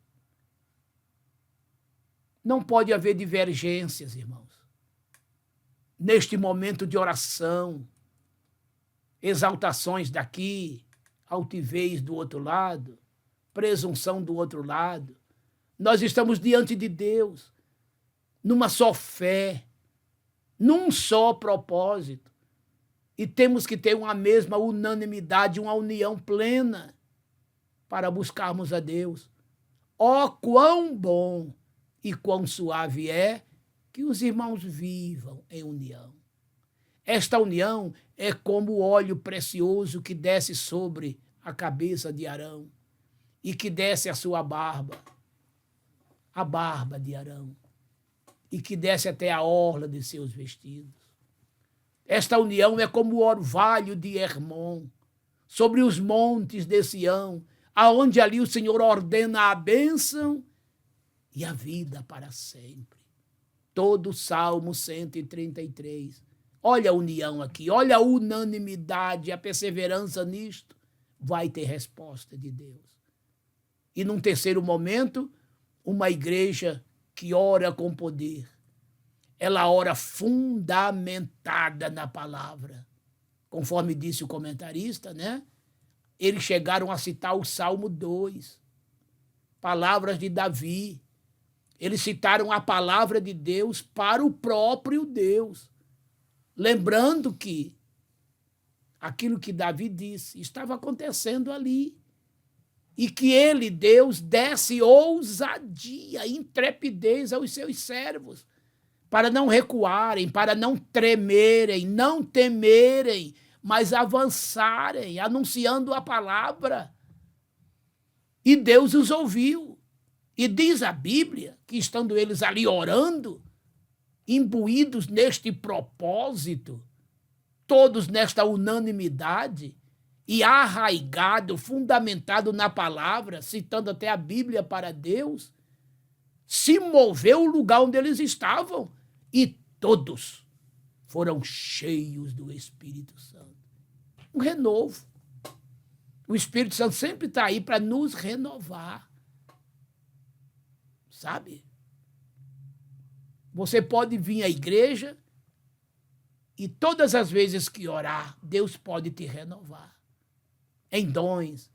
Não pode haver divergências, irmãos. Neste momento de oração, exaltações daqui, altivez do outro lado, presunção do outro lado. Nós estamos diante de Deus, numa só fé, num só propósito. E temos que ter uma mesma unanimidade, uma união plena para buscarmos a Deus. Ó, quão bom e quão suave é que os irmãos vivam em união. Esta união é como o óleo precioso que desce sobre a cabeça de Arão e que desce a sua barba, a barba de Arão, e que desce até a orla de seus vestidos. Esta união é como o orvalho de Hermon, sobre os montes de Sião, aonde ali o Senhor ordena a bênção e a vida para sempre. Todo o Salmo 133. Olha a união aqui, olha a unanimidade, a perseverança nisto. Vai ter resposta de Deus. E num terceiro momento, uma igreja que ora com poder. Ela ora fundamentada na palavra. Conforme disse o comentarista, né? Eles chegaram a citar o Salmo 2, palavras de Davi. Eles citaram a palavra de Deus para o próprio Deus. Lembrando que aquilo que Davi disse estava acontecendo ali. E que ele, Deus, desse ousadia, intrepidez aos seus servos, para não recuarem, para não tremerem, não temerem, mas avançarem, anunciando a palavra. E Deus os ouviu. E diz a Bíblia que, estando eles ali orando, imbuídos neste propósito, todos nesta unanimidade e arraigado, fundamentado na palavra, citando até a Bíblia para Deus, se moveu o lugar onde eles estavam e todos foram cheios do Espírito Santo. Um renovo. O Espírito Santo sempre está aí para nos renovar. Sabe? Você pode vir à igreja e todas as vezes que orar, Deus pode te renovar. Em dons,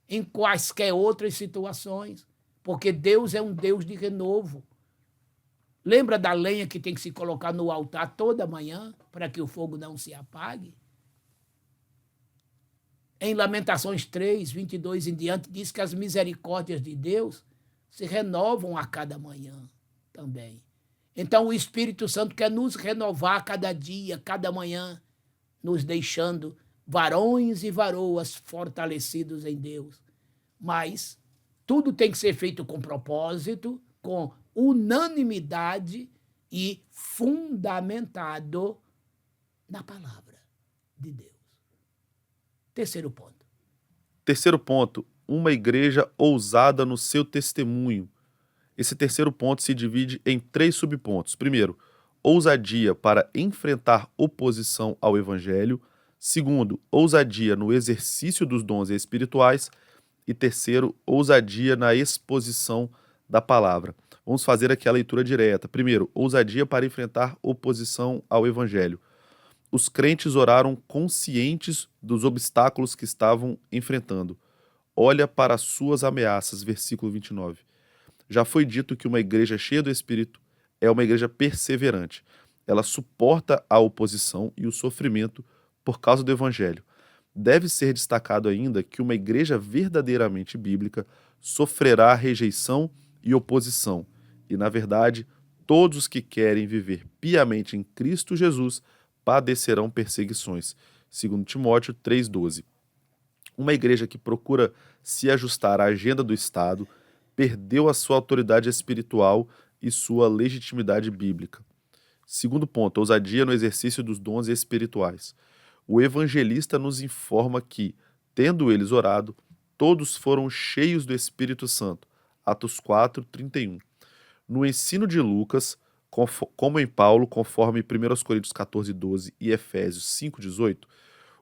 em quaisquer outras situações. Porque Deus é um Deus de renovo. Lembra da lenha que tem que se colocar no altar toda manhã para que o fogo não se apague? Em Lamentações 3, 22 em diante, diz que as misericórdias de Deus se renovam a cada manhã também. Então o Espírito Santo quer nos renovar a cada dia, cada manhã, nos deixando varões e varoas fortalecidos em Deus. Mas tudo tem que ser feito com propósito, com unanimidade e fundamentado na palavra de Deus. Terceiro ponto. Terceiro ponto, uma igreja ousada no seu testemunho. Esse terceiro ponto se divide em 3 subpontos. Primeiro, ousadia para enfrentar oposição ao evangelho. Segundo, ousadia no exercício dos dons espirituais. E terceiro, ousadia na exposição da palavra. Vamos fazer aqui a leitura direta. Primeiro, ousadia para enfrentar oposição ao evangelho. Os crentes oraram conscientes dos obstáculos que estavam enfrentando. Olha para as suas ameaças, versículo 29. Já foi dito que uma igreja cheia do Espírito é uma igreja perseverante. Ela suporta a oposição e o sofrimento por causa do evangelho. Deve ser destacado ainda que uma igreja verdadeiramente bíblica sofrerá rejeição e oposição. E, na verdade, todos os que querem viver piamente em Cristo Jesus padecerão perseguições. 2 Timóteo 3,12. Uma igreja que procura se ajustar à agenda do Estado perdeu a sua autoridade espiritual e sua legitimidade bíblica. Segundo ponto, ousadia no exercício dos dons espirituais. O evangelista nos informa que, tendo eles orado, todos foram cheios do Espírito Santo. Atos 4:31. No ensino de Lucas, como em Paulo, conforme 1 Coríntios 14:12 e Efésios 5:18,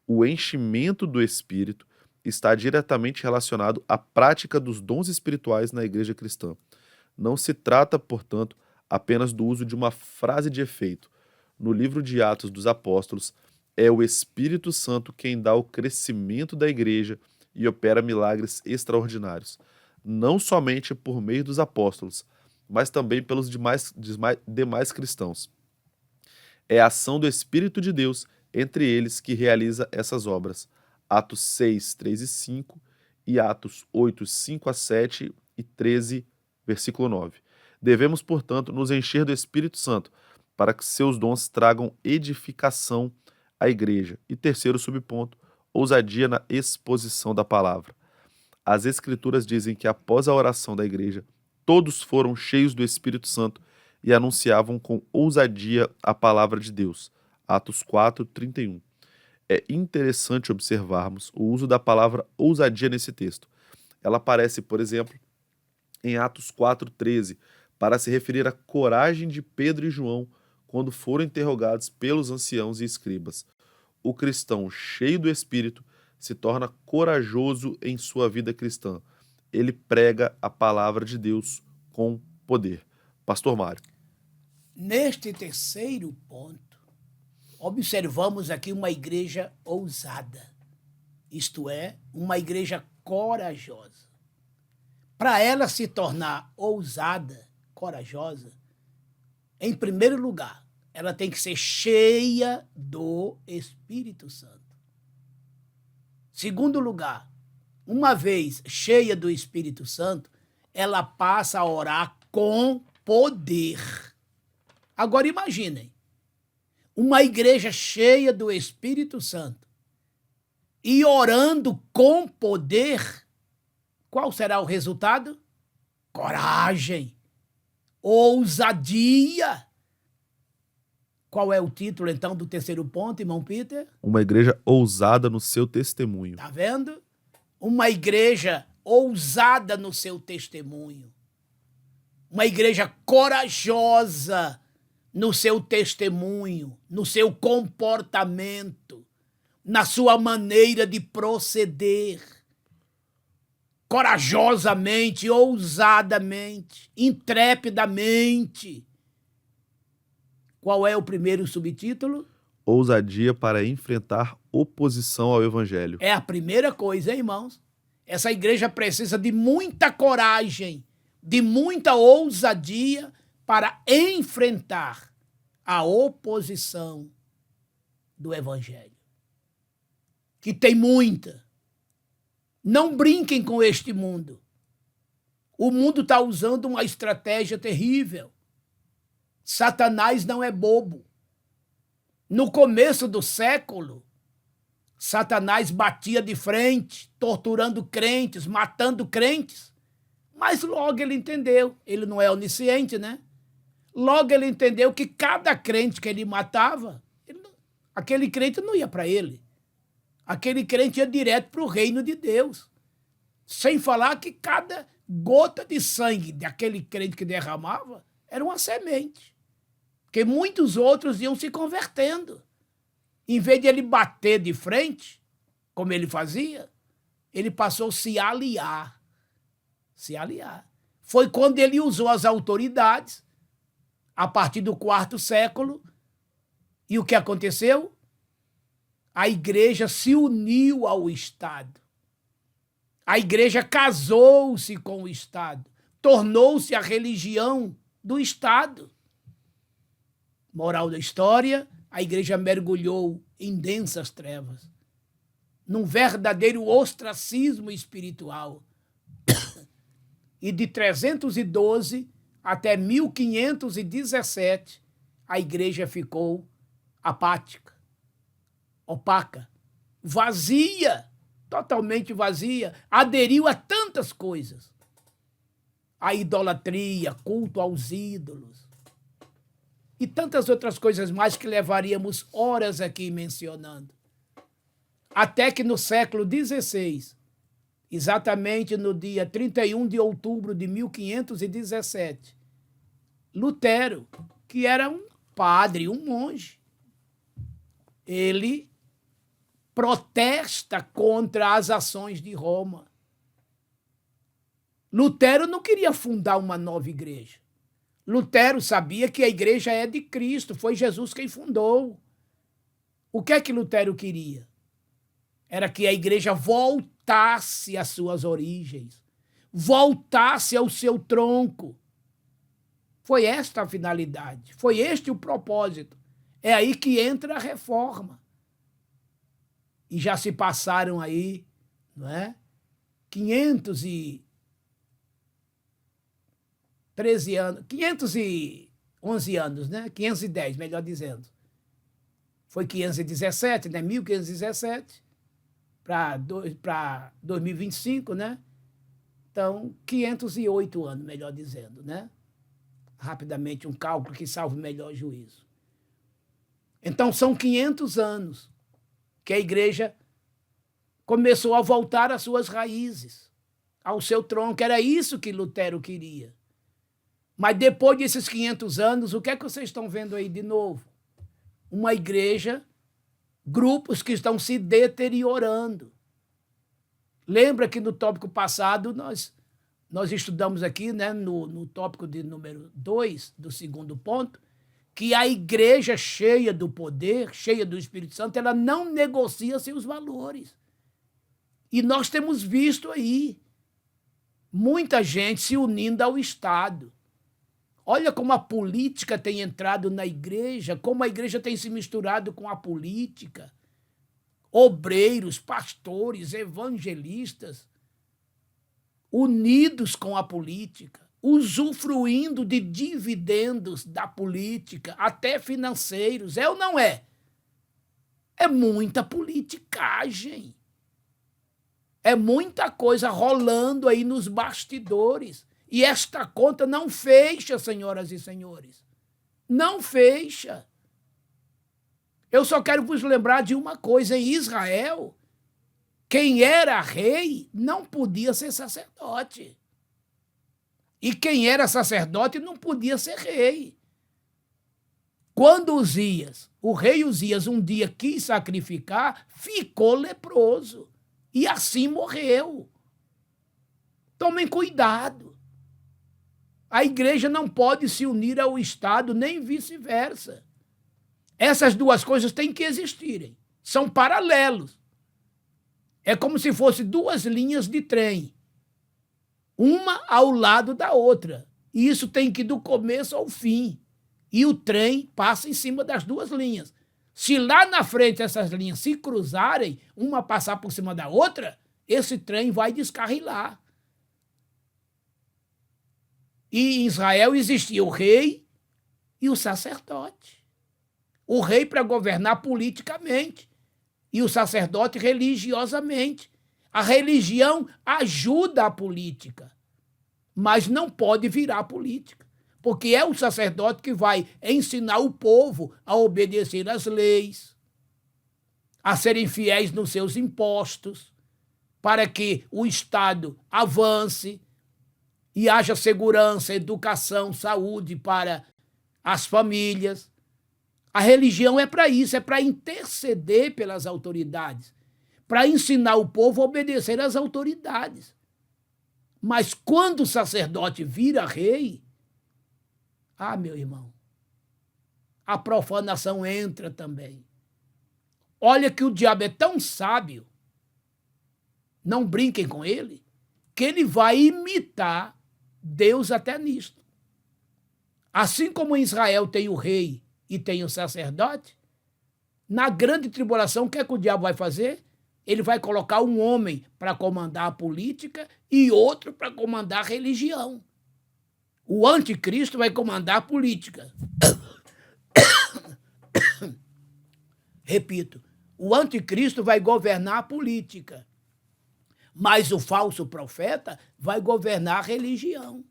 o enchimento do Espírito está diretamente relacionado à prática dos dons espirituais na igreja cristã. Não se trata, portanto, apenas do uso de uma frase de efeito. No livro de Atos dos Apóstolos, é o Espírito Santo quem dá o crescimento da igreja e opera milagres extraordinários, não somente por meio dos apóstolos, mas também pelos demais cristãos. É a ação do Espírito de Deus entre eles que realiza essas obras. Atos 6, 3 e 5 e Atos 8, 5 a 7 e 13, versículo 9. Devemos, portanto, nos encher do Espírito Santo para que seus dons tragam edificação à igreja. E terceiro subponto, ousadia na exposição da palavra. As Escrituras dizem que após a oração da igreja, todos foram cheios do Espírito Santo e anunciavam com ousadia a palavra de Deus. Atos 4:31. É interessante observarmos o uso da palavra ousadia nesse texto. Ela aparece, por exemplo, em Atos 4:13, para se referir à coragem de Pedro e João quando foram interrogados pelos anciãos e escribas. O cristão cheio do Espírito se torna corajoso em sua vida cristã. Ele prega a palavra de Deus com poder. Pastor Mário. Neste terceiro ponto, observamos aqui uma igreja ousada, isto é, uma igreja corajosa. Para ela se tornar ousada, corajosa, em primeiro lugar, ela tem que ser cheia do Espírito Santo. Segundo lugar, uma vez cheia do Espírito Santo, ela passa a orar com poder. Agora imaginem, uma igreja cheia do Espírito Santo e orando com poder, qual será o resultado? Coragem, ousadia. Qual é o título, então, do terceiro ponto, irmão Peter? Uma igreja ousada no seu testemunho. Tá vendo? Uma igreja ousada no seu testemunho. Uma igreja corajosa no seu testemunho, no seu comportamento, na sua maneira de proceder. Corajosamente, ousadamente, intrepidamente. Qual é o primeiro subtítulo? Ousadia para enfrentar oposição ao evangelho. É a primeira coisa, hein, irmãos? Essa igreja precisa de muita coragem, de muita ousadia para enfrentar a oposição do evangelho. Que tem muita. Não brinquem com este mundo. O mundo está usando uma estratégia terrível. Satanás não é bobo. No começo do século, Satanás batia de frente, torturando crentes, matando crentes. Mas logo ele entendeu, ele não é onisciente, né? Logo ele entendeu que cada crente que ele matava, aquele crente não ia para ele. Aquele crente ia direto para o reino de Deus. Sem falar que cada gota de sangue daquele crente que derramava era uma semente. Porque muitos outros iam se convertendo. Em vez de ele bater de frente, como ele fazia, ele passou a se aliar. Se aliar. Foi quando ele usou as autoridades, a partir do 4º século, e o que aconteceu? A igreja se uniu ao Estado. A igreja casou-se com o Estado. Tornou-se a religião do Estado. Moral da história, a igreja mergulhou em densas trevas, num verdadeiro ostracismo espiritual. E de 312 até 1517, a igreja ficou apática, opaca, vazia, totalmente vazia, aderiu a tantas coisas. A idolatria, culto aos ídolos, e tantas outras coisas mais que levaríamos horas aqui mencionando. Até que no século XVI, exatamente no dia 31 de outubro de 1517, Lutero, que era um padre, um monge, ele protesta contra as ações de Roma. Lutero não queria fundar uma nova igreja. Lutero sabia que a igreja é de Cristo, foi Jesus quem fundou. O que é que Lutero queria? Era que a igreja voltasse às suas origens, voltasse ao seu tronco. Foi esta a finalidade, foi este o propósito. É aí que entra a reforma. E já se passaram aí, não é? 511 anos, né? 510, melhor dizendo. Foi 517, né? 1517 para 2025, né? Então, 508 anos, melhor dizendo, né? Rapidamente, um cálculo que salve o melhor juízo. Então, são 500 anos que a igreja começou a voltar às suas raízes, ao seu tronco. Era isso que Lutero queria. Mas depois desses 500 anos, o que é que vocês estão vendo aí de novo? Uma igreja, grupos que estão se deteriorando. Lembra que no tópico passado nós estudamos aqui, né, no tópico de número 2, do segundo ponto, que a igreja cheia do poder, cheia do Espírito Santo, ela não negocia seus valores. E nós temos visto aí muita gente se unindo ao Estado. Olha como a política tem entrado na igreja, como a igreja tem se misturado com a política. Obreiros, pastores, evangelistas, unidos com a política, usufruindo de dividendos da política, até financeiros. É ou não é? É muita politicagem. É muita coisa rolando aí nos bastidores. E esta conta não fecha, senhoras e senhores. Não fecha. Eu só quero vos lembrar de uma coisa: em Israel, quem era rei não podia ser sacerdote. E quem era sacerdote não podia ser rei. Quando Uzias, o rei Uzias, um dia quis sacrificar, ficou leproso. E assim morreu. Tomem cuidado. A igreja não pode se unir ao Estado, nem vice-versa. Essas duas coisas têm que existirem. São paralelos. É como se fossem duas linhas de trem, uma ao lado da outra. E isso tem que ir do começo ao fim. E o trem passa em cima das duas linhas. Se lá na frente essas linhas se cruzarem, uma passar por cima da outra, esse trem vai descarrilar. E em Israel existia o rei e o sacerdote. O rei para governar politicamente e o sacerdote religiosamente. A religião ajuda a política, mas não pode virar política, porque é o sacerdote que vai ensinar o povo a obedecer às leis, a serem fiéis nos seus impostos, para que o Estado avance e haja segurança, educação, saúde para as famílias. A religião é para isso, é para interceder pelas autoridades, para ensinar o povo a obedecer às autoridades. Mas quando o sacerdote vira rei, meu irmão, a profanação entra também. Olha que o diabo é tão sábio, não brinquem com ele, que ele vai imitar Deus até nisto. Assim como em Israel tem o rei e tem o sacerdote, na grande tribulação, o que é que o diabo vai fazer? Ele vai colocar um homem para comandar a política e outro para comandar a religião. O anticristo vai comandar a política. Repito, o anticristo vai governar a política, mas o falso profeta vai governar a religião.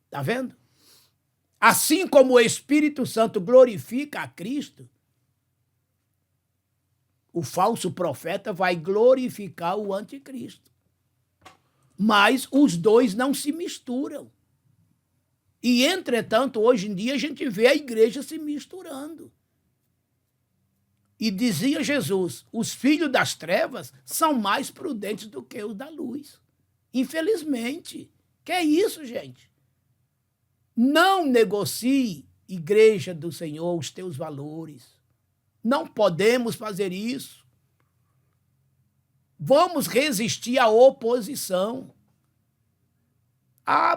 Está vendo? Assim como o Espírito Santo glorifica a Cristo, o falso profeta vai glorificar o anticristo. Mas os dois não se misturam. E, entretanto, hoje em dia a gente vê a igreja se misturando. E dizia Jesus, os filhos das trevas são mais prudentes do que os da luz. Infelizmente. Que é isso, gente? Não negocie, igreja do Senhor, os teus valores. Não podemos fazer isso. Vamos resistir à oposição.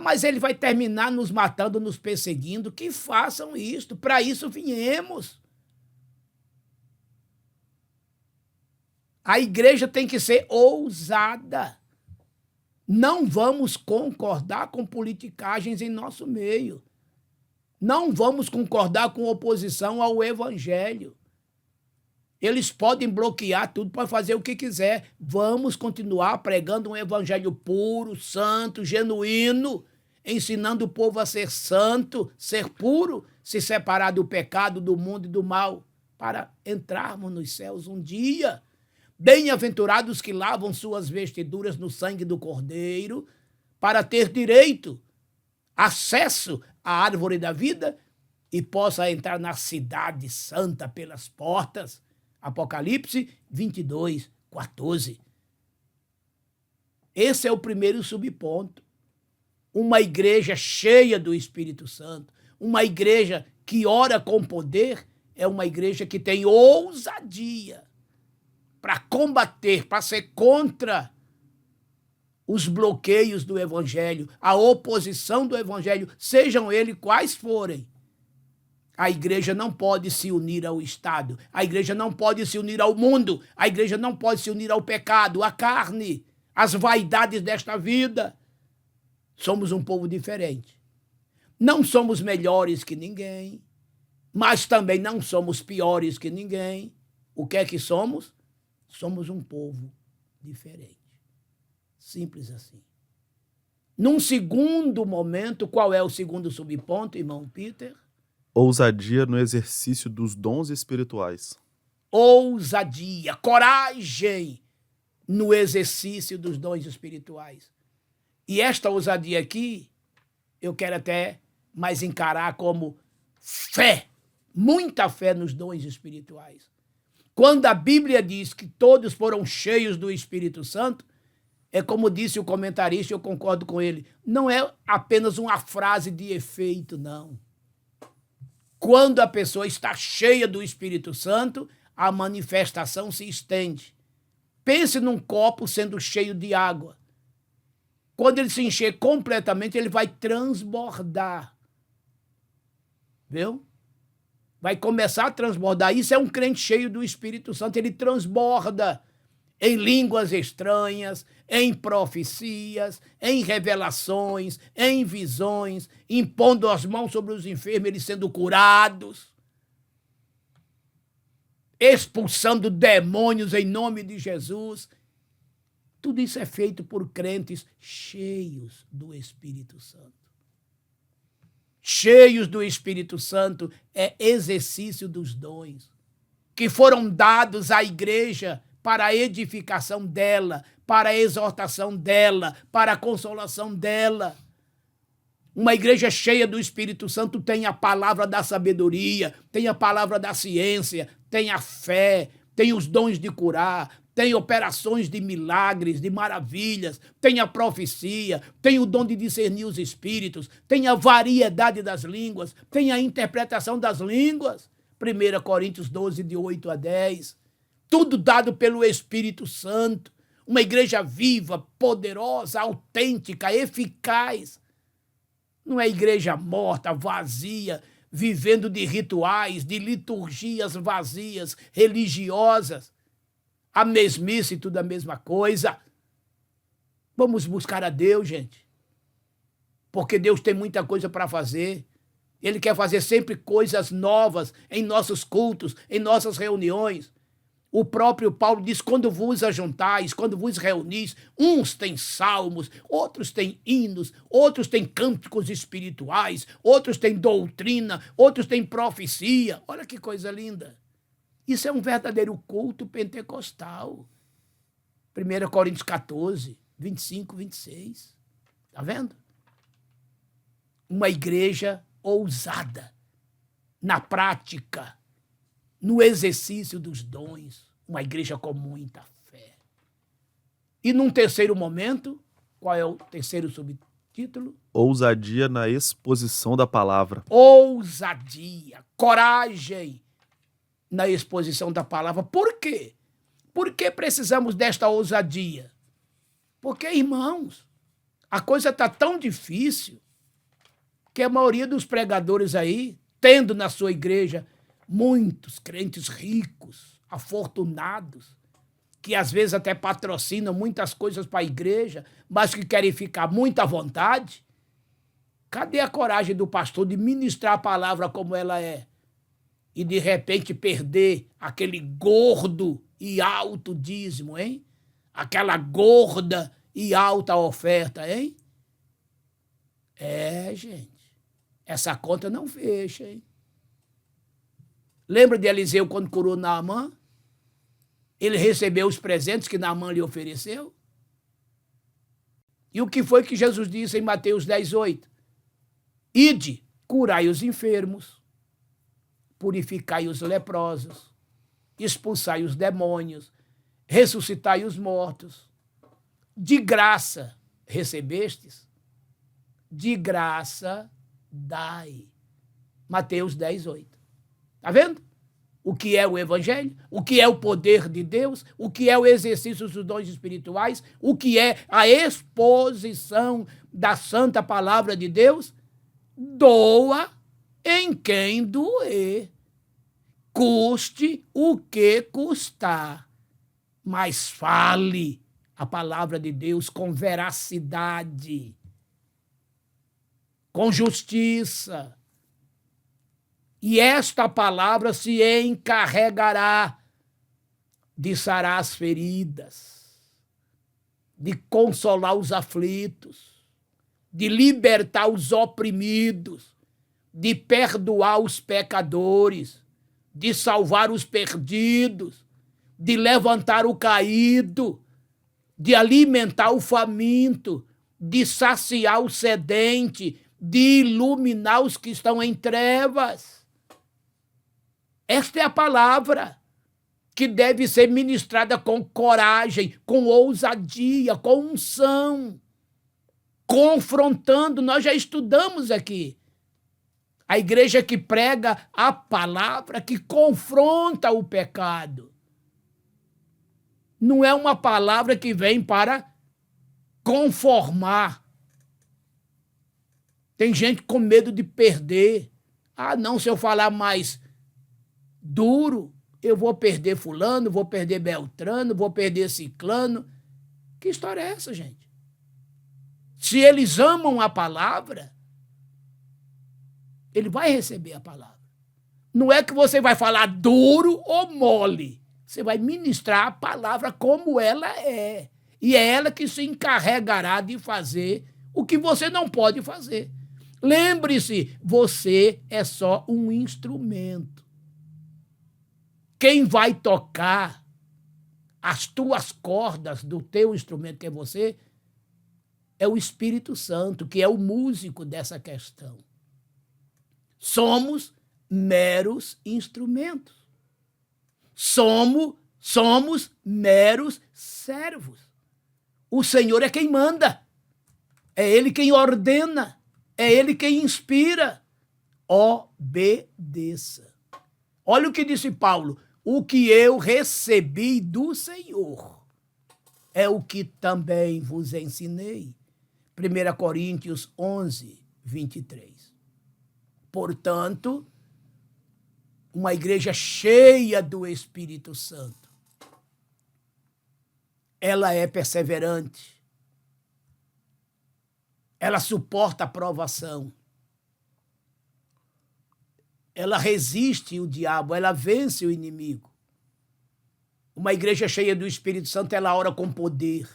Mas ele vai terminar nos matando, nos perseguindo. Que façam isto, para isso viemos. A igreja tem que ser ousada. Não vamos concordar com politicagens em nosso meio. Não vamos concordar com oposição ao evangelho. Eles podem bloquear tudo para fazer o que quiser. Vamos continuar pregando um evangelho puro, santo, genuíno, ensinando o povo a ser santo, ser puro, se separar do pecado, do mundo e do mal, para entrarmos nos céus um dia. Bem-aventurados que lavam suas vestiduras no sangue do Cordeiro, para ter direito, acesso à árvore da vida e possa entrar na cidade santa pelas portas. Apocalipse 22, 14. Esse é o primeiro subponto. Uma igreja cheia do Espírito Santo, uma igreja que ora com poder, é uma igreja que tem ousadia para combater, para ser contra os bloqueios do evangelho, a oposição do evangelho, sejam eles quais forem. A igreja não pode se unir ao Estado, a igreja não pode se unir ao mundo, a igreja não pode se unir ao pecado, à carne, às vaidades desta vida. Somos um povo diferente. Não somos melhores que ninguém, mas também não somos piores que ninguém. O que é que somos? Somos um povo diferente. Simples assim. Num segundo momento, qual é o segundo subponto, irmão Peter? Ousadia no exercício dos dons espirituais. Ousadia, coragem no exercício dos dons espirituais. E esta ousadia aqui, eu quero até mais encarar como fé, muita fé nos dons espirituais. Quando a Bíblia diz que todos foram cheios do Espírito Santo, é como disse o comentarista, eu concordo com ele, não é apenas uma frase de efeito, não. Quando a pessoa está cheia do Espírito Santo, a manifestação se estende. Pense num copo sendo cheio de água. Quando ele se encher completamente, ele vai transbordar. Viu? Vai começar a transbordar. Isso é um crente cheio do Espírito Santo. Ele transborda em línguas estranhas, em profecias, em revelações, em visões, impondo as mãos sobre os enfermos, eles sendo curados, expulsando demônios em nome de Jesus. Tudo isso é feito por crentes cheios do Espírito Santo. Cheios do Espírito Santo é exercício dos dons que foram dados à igreja para a edificação dela, para a exortação dela, para a consolação dela. Uma igreja cheia do Espírito Santo tem a palavra da sabedoria, tem a palavra da ciência, tem a fé, tem os dons de curar, tem operações de milagres, de maravilhas, tem a profecia, tem o dom de discernir os espíritos, tem a variedade das línguas, tem a interpretação das línguas. 1 Coríntios 12, de 8 a 10. Tudo dado pelo Espírito Santo. Uma igreja viva, poderosa, autêntica, eficaz. Não é igreja morta, vazia, vivendo de rituais, de liturgias vazias, religiosas. A mesmice e tudo a mesma coisa. Vamos buscar a Deus, gente. Porque Deus tem muita coisa para fazer. Ele quer fazer sempre coisas novas em nossos cultos, em nossas reuniões. O próprio Paulo diz, quando vos ajuntais, quando vos reunis, uns têm salmos, outros têm hinos, outros têm cânticos espirituais, outros têm doutrina, outros têm profecia. Olha que coisa linda. Isso é um verdadeiro culto pentecostal. 1 Coríntios 14, 25, 26. Está vendo? Uma igreja ousada na prática, no exercício dos dons, uma igreja com muita fé. E num terceiro momento, qual é o terceiro subtítulo? Ousadia na exposição da palavra. Ousadia, coragem na exposição da palavra. Por quê? Por que precisamos desta ousadia? Porque, irmãos, a coisa está tão difícil que a maioria dos pregadores aí, tendo na sua igreja muitos crentes ricos, afortunados, que às vezes até patrocinam muitas coisas para a igreja, mas que querem ficar muito à vontade. Cadê a coragem do pastor de ministrar a palavra como ela é? E de repente perder aquele gordo e alto dízimo, hein? Aquela gorda e alta oferta, hein? É, gente, essa conta não fecha, hein? Lembra de Eliseu quando curou Naamã? Ele recebeu os presentes que Naamã lhe ofereceu? E o que foi que Jesus disse em Mateus 10:8? Ide, curai os enfermos, purificai os leprosos, expulsai os demônios, ressuscitai os mortos. De graça recebestes, de graça dai. Mateus 10:8. Está vendo? O que é o evangelho? O que é o poder de Deus? O que é o exercício dos dons espirituais? O que é a exposição da santa palavra de Deus? Doa em quem doer. Custe o que custar. Mas fale a palavra de Deus com veracidade, com justiça. E esta palavra se encarregará de sarar as feridas, de consolar os aflitos, de libertar os oprimidos, de perdoar os pecadores, de salvar os perdidos, de levantar o caído, de alimentar o faminto, de saciar o sedente, de iluminar os que estão em trevas. Esta é a palavra que deve ser ministrada com coragem, com ousadia, com unção, confrontando. Nós já estudamos aqui. A igreja que prega a palavra, que confronta o pecado. Não é uma palavra que vem para conformar. Tem gente com medo de perder. Ah, não, se eu falar mais duro, eu vou perder fulano, vou perder Beltrano, vou perder ciclano. Que história é essa, gente? Se eles amam a palavra, ele vai receber a palavra. Não é que você vai falar duro ou mole. Você vai ministrar a palavra como ela é. E é ela que se encarregará de fazer o que você não pode fazer. Lembre-se, você é só um instrumento. Quem vai tocar as tuas cordas do teu instrumento, que é você, é o Espírito Santo, que é o músico dessa questão. Somos meros instrumentos. Somos meros servos. O Senhor é quem manda. É Ele quem ordena. É Ele quem inspira. Obedeça. Olha o que disse Paulo. O que eu recebi do Senhor é o que também vos ensinei. 1 Coríntios 11, 23. Portanto, uma igreja cheia do Espírito Santo, ela é perseverante, ela suporta a provação, ela resiste o diabo, ela vence o inimigo. Uma igreja cheia do Espírito Santo, ela ora com poder,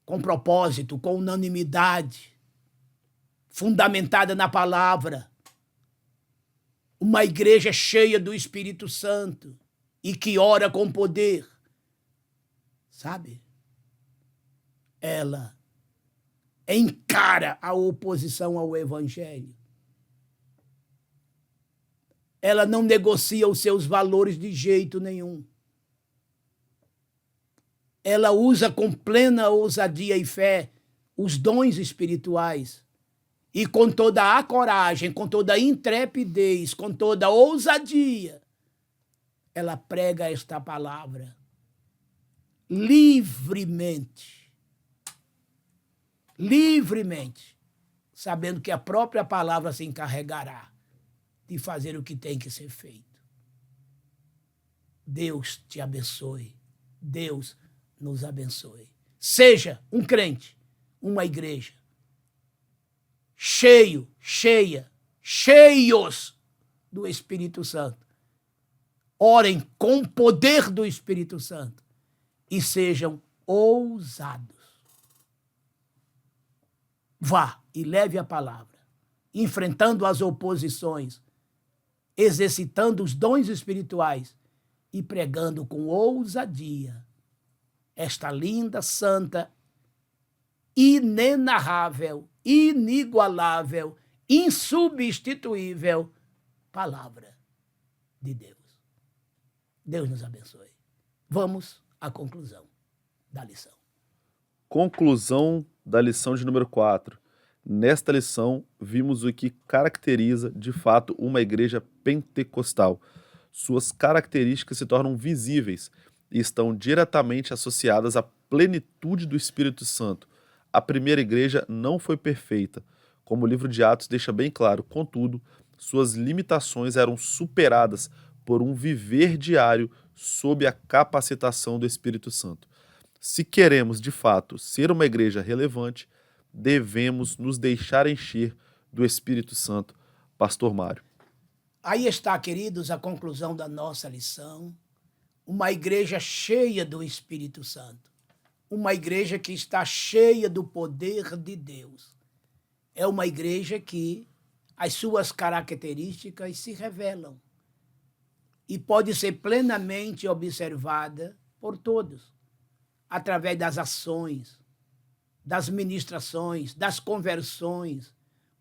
com propósito, com unanimidade, fundamentada na palavra. Uma igreja cheia do Espírito Santo e que ora com poder, sabe? Ela encara a oposição ao evangelho. Ela não negocia os seus valores de jeito nenhum. Ela usa com plena ousadia e fé os dons espirituais. E com toda a coragem, com toda a intrepidez, com toda a ousadia, ela prega esta palavra livremente. Livremente. Sabendo que a própria palavra se encarregará de fazer o que tem que ser feito. Deus te abençoe. Deus nos abençoe. Seja um crente, uma igreja cheios do Espírito Santo. Orem com o poder do Espírito Santo e sejam ousados. Vá e leve a palavra, enfrentando as oposições, exercitando os dons espirituais e pregando com ousadia esta linda, santa, inenarrável, inigualável, insubstituível palavra de Deus. Deus nos abençoe. Vamos à conclusão da lição. Conclusão da lição de número 4. Nesta lição, vimos o que caracteriza, de fato, uma igreja pentecostal. Suas características se tornam visíveis e estão diretamente associadas à plenitude do Espírito Santo. A primeira igreja não foi perfeita, como o livro de Atos deixa bem claro. Contudo, suas limitações eram superadas por um viver diário sob a capacitação do Espírito Santo. Se queremos, de fato, ser uma igreja relevante, devemos nos deixar encher do Espírito Santo. Pastor Mário. Aí está, queridos, a conclusão da nossa lição. Uma igreja cheia do Espírito Santo. Uma igreja que está cheia do poder de Deus. É uma igreja que as suas características se revelam e pode ser plenamente observada por todos, através das ações, das ministrações, das conversões,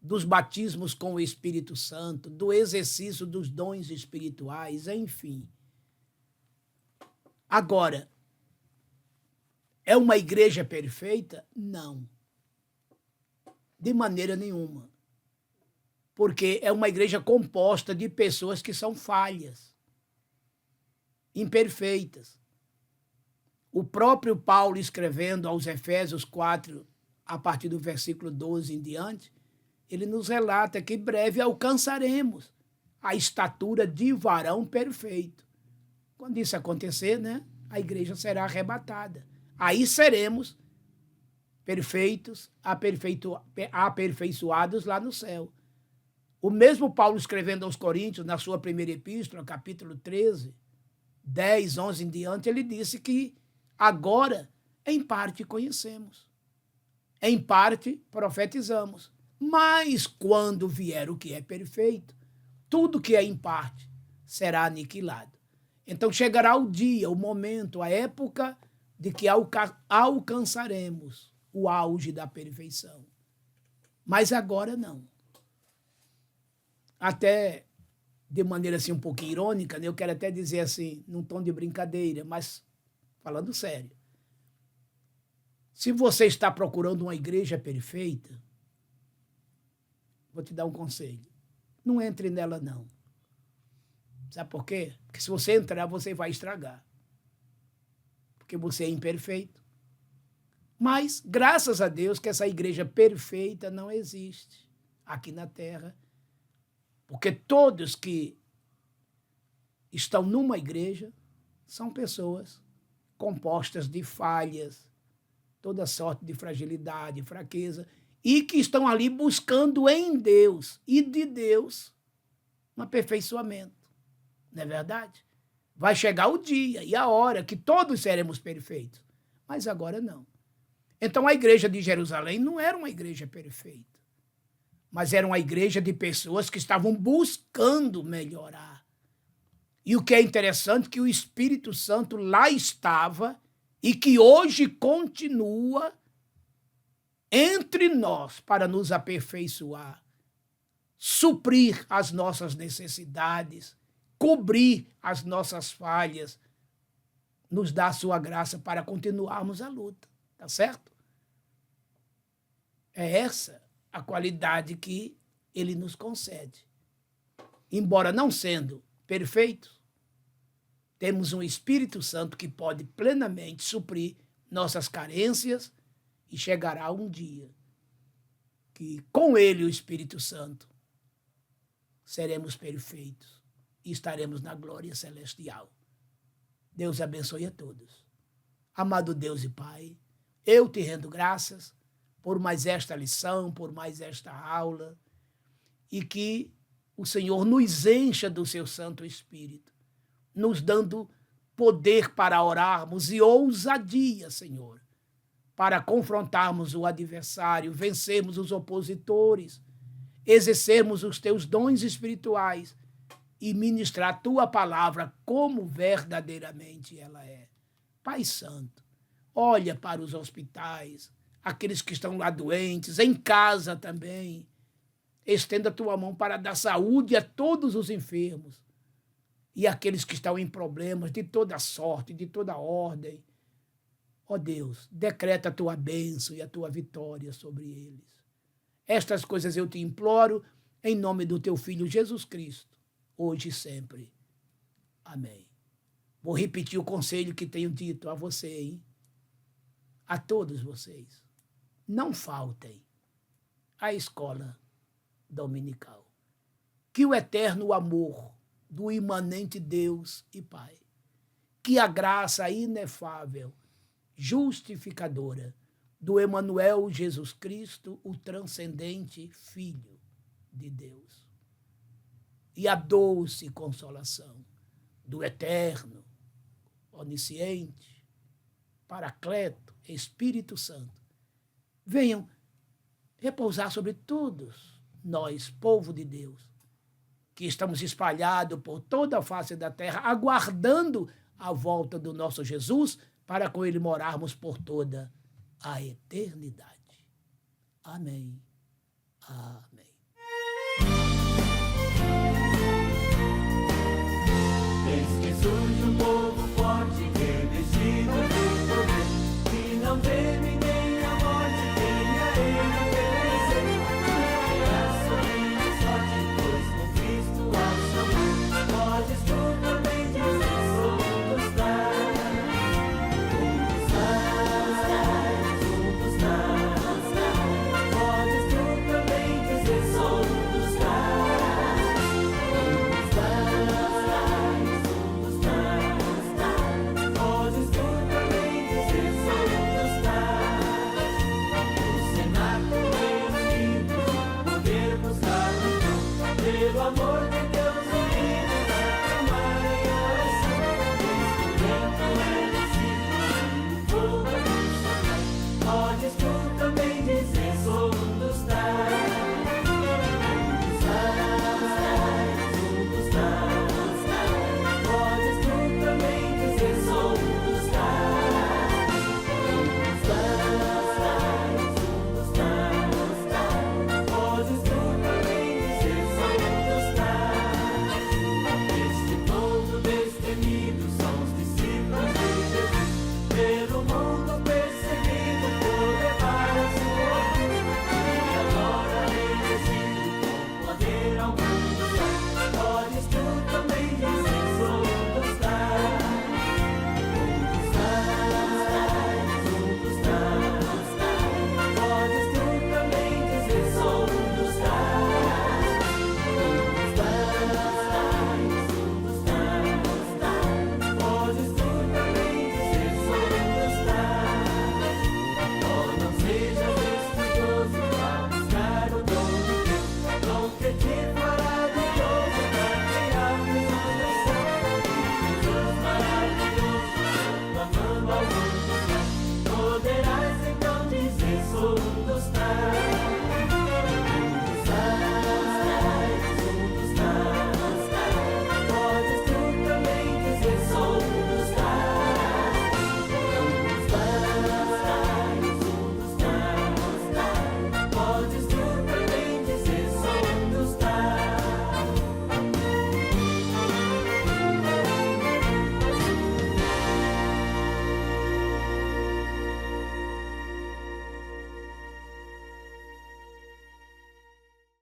dos batismos com o Espírito Santo, do exercício dos dons espirituais, enfim. Agora, é uma igreja perfeita? Não. De maneira nenhuma. Porque é uma igreja composta de pessoas que são falhas, imperfeitas. O próprio Paulo, escrevendo aos Efésios 4, a partir do versículo 12 em diante, ele nos relata que em breve alcançaremos a estatura de varão perfeito. Quando isso acontecer, né, a igreja será arrebatada. Aí seremos perfeitos, aperfeiçoados lá no céu. O mesmo Paulo, escrevendo aos Coríntios, na sua primeira epístola, capítulo 13, 10, 11 em diante, ele disse que agora, em parte, conhecemos. Em parte, profetizamos. Mas, quando vier o que é perfeito, tudo que é em parte será aniquilado. Então, chegará o dia, o momento, a época de que alcançaremos o auge da perfeição. Mas agora não. Até de maneira assim um pouquinho irônica, né? Eu quero até dizer assim, num tom de brincadeira, mas falando sério. Se você está procurando uma igreja perfeita, vou te dar um conselho. Não entre nela, não. Sabe por quê? Porque se você entrar, você vai estragar. Porque você é imperfeito. Mas, graças a Deus, que essa igreja perfeita não existe aqui na Terra. Porque todos que estão numa igreja são pessoas compostas de falhas, toda sorte de fragilidade, fraqueza, e que estão ali buscando em Deus e de Deus um aperfeiçoamento. Não é verdade? Vai chegar o dia e a hora que todos seremos perfeitos. Mas agora não. Então a igreja de Jerusalém não era uma igreja perfeita, mas era uma igreja de pessoas que estavam buscando melhorar. E o que é interessante é que o Espírito Santo lá estava e que hoje continua entre nós para nos aperfeiçoar, suprir as nossas necessidades, cobrir as nossas falhas, nos dar a sua graça para continuarmos a luta, tá certo? É essa a qualidade que ele nos concede. Embora não sendo perfeitos, temos um Espírito Santo que pode plenamente suprir nossas carências e chegará um dia que com ele, o Espírito Santo, seremos perfeitos e estaremos na glória celestial. Deus abençoe a todos. Amado Deus e Pai, eu te rendo graças por mais esta lição, por mais esta aula, e que o Senhor nos encha do seu Santo Espírito, nos dando poder para orarmos e ousadia, Senhor, para confrontarmos o adversário, vencermos os opositores, exercermos os teus dons espirituais e ministrar a tua palavra como verdadeiramente ela é. Pai Santo, olha para os hospitais, aqueles que estão lá doentes, em casa também. Estenda a tua mão para dar saúde a todos os enfermos e aqueles que estão em problemas de toda sorte, de toda ordem. Ó Deus, decreta a tua bênção e a tua vitória sobre eles. Estas coisas eu te imploro em nome do teu Filho Jesus Cristo, hoje e sempre. Amém. Vou repetir o conselho que tenho dito a você, hein? A todos vocês. Não faltem à escola dominical. Que o eterno amor do imanente Deus e Pai, que a graça inefável, justificadora do Emanuel Jesus Cristo, o transcendente Filho de Deus, e a doce consolação do eterno, onisciente, Paracleto, Espírito Santo, venham repousar sobre todos nós, povo de Deus, que estamos espalhados por toda a face da terra, aguardando a volta do nosso Jesus, para com ele morarmos por toda a eternidade. Amém. Amém. Eis que surge um povo forte, revestido de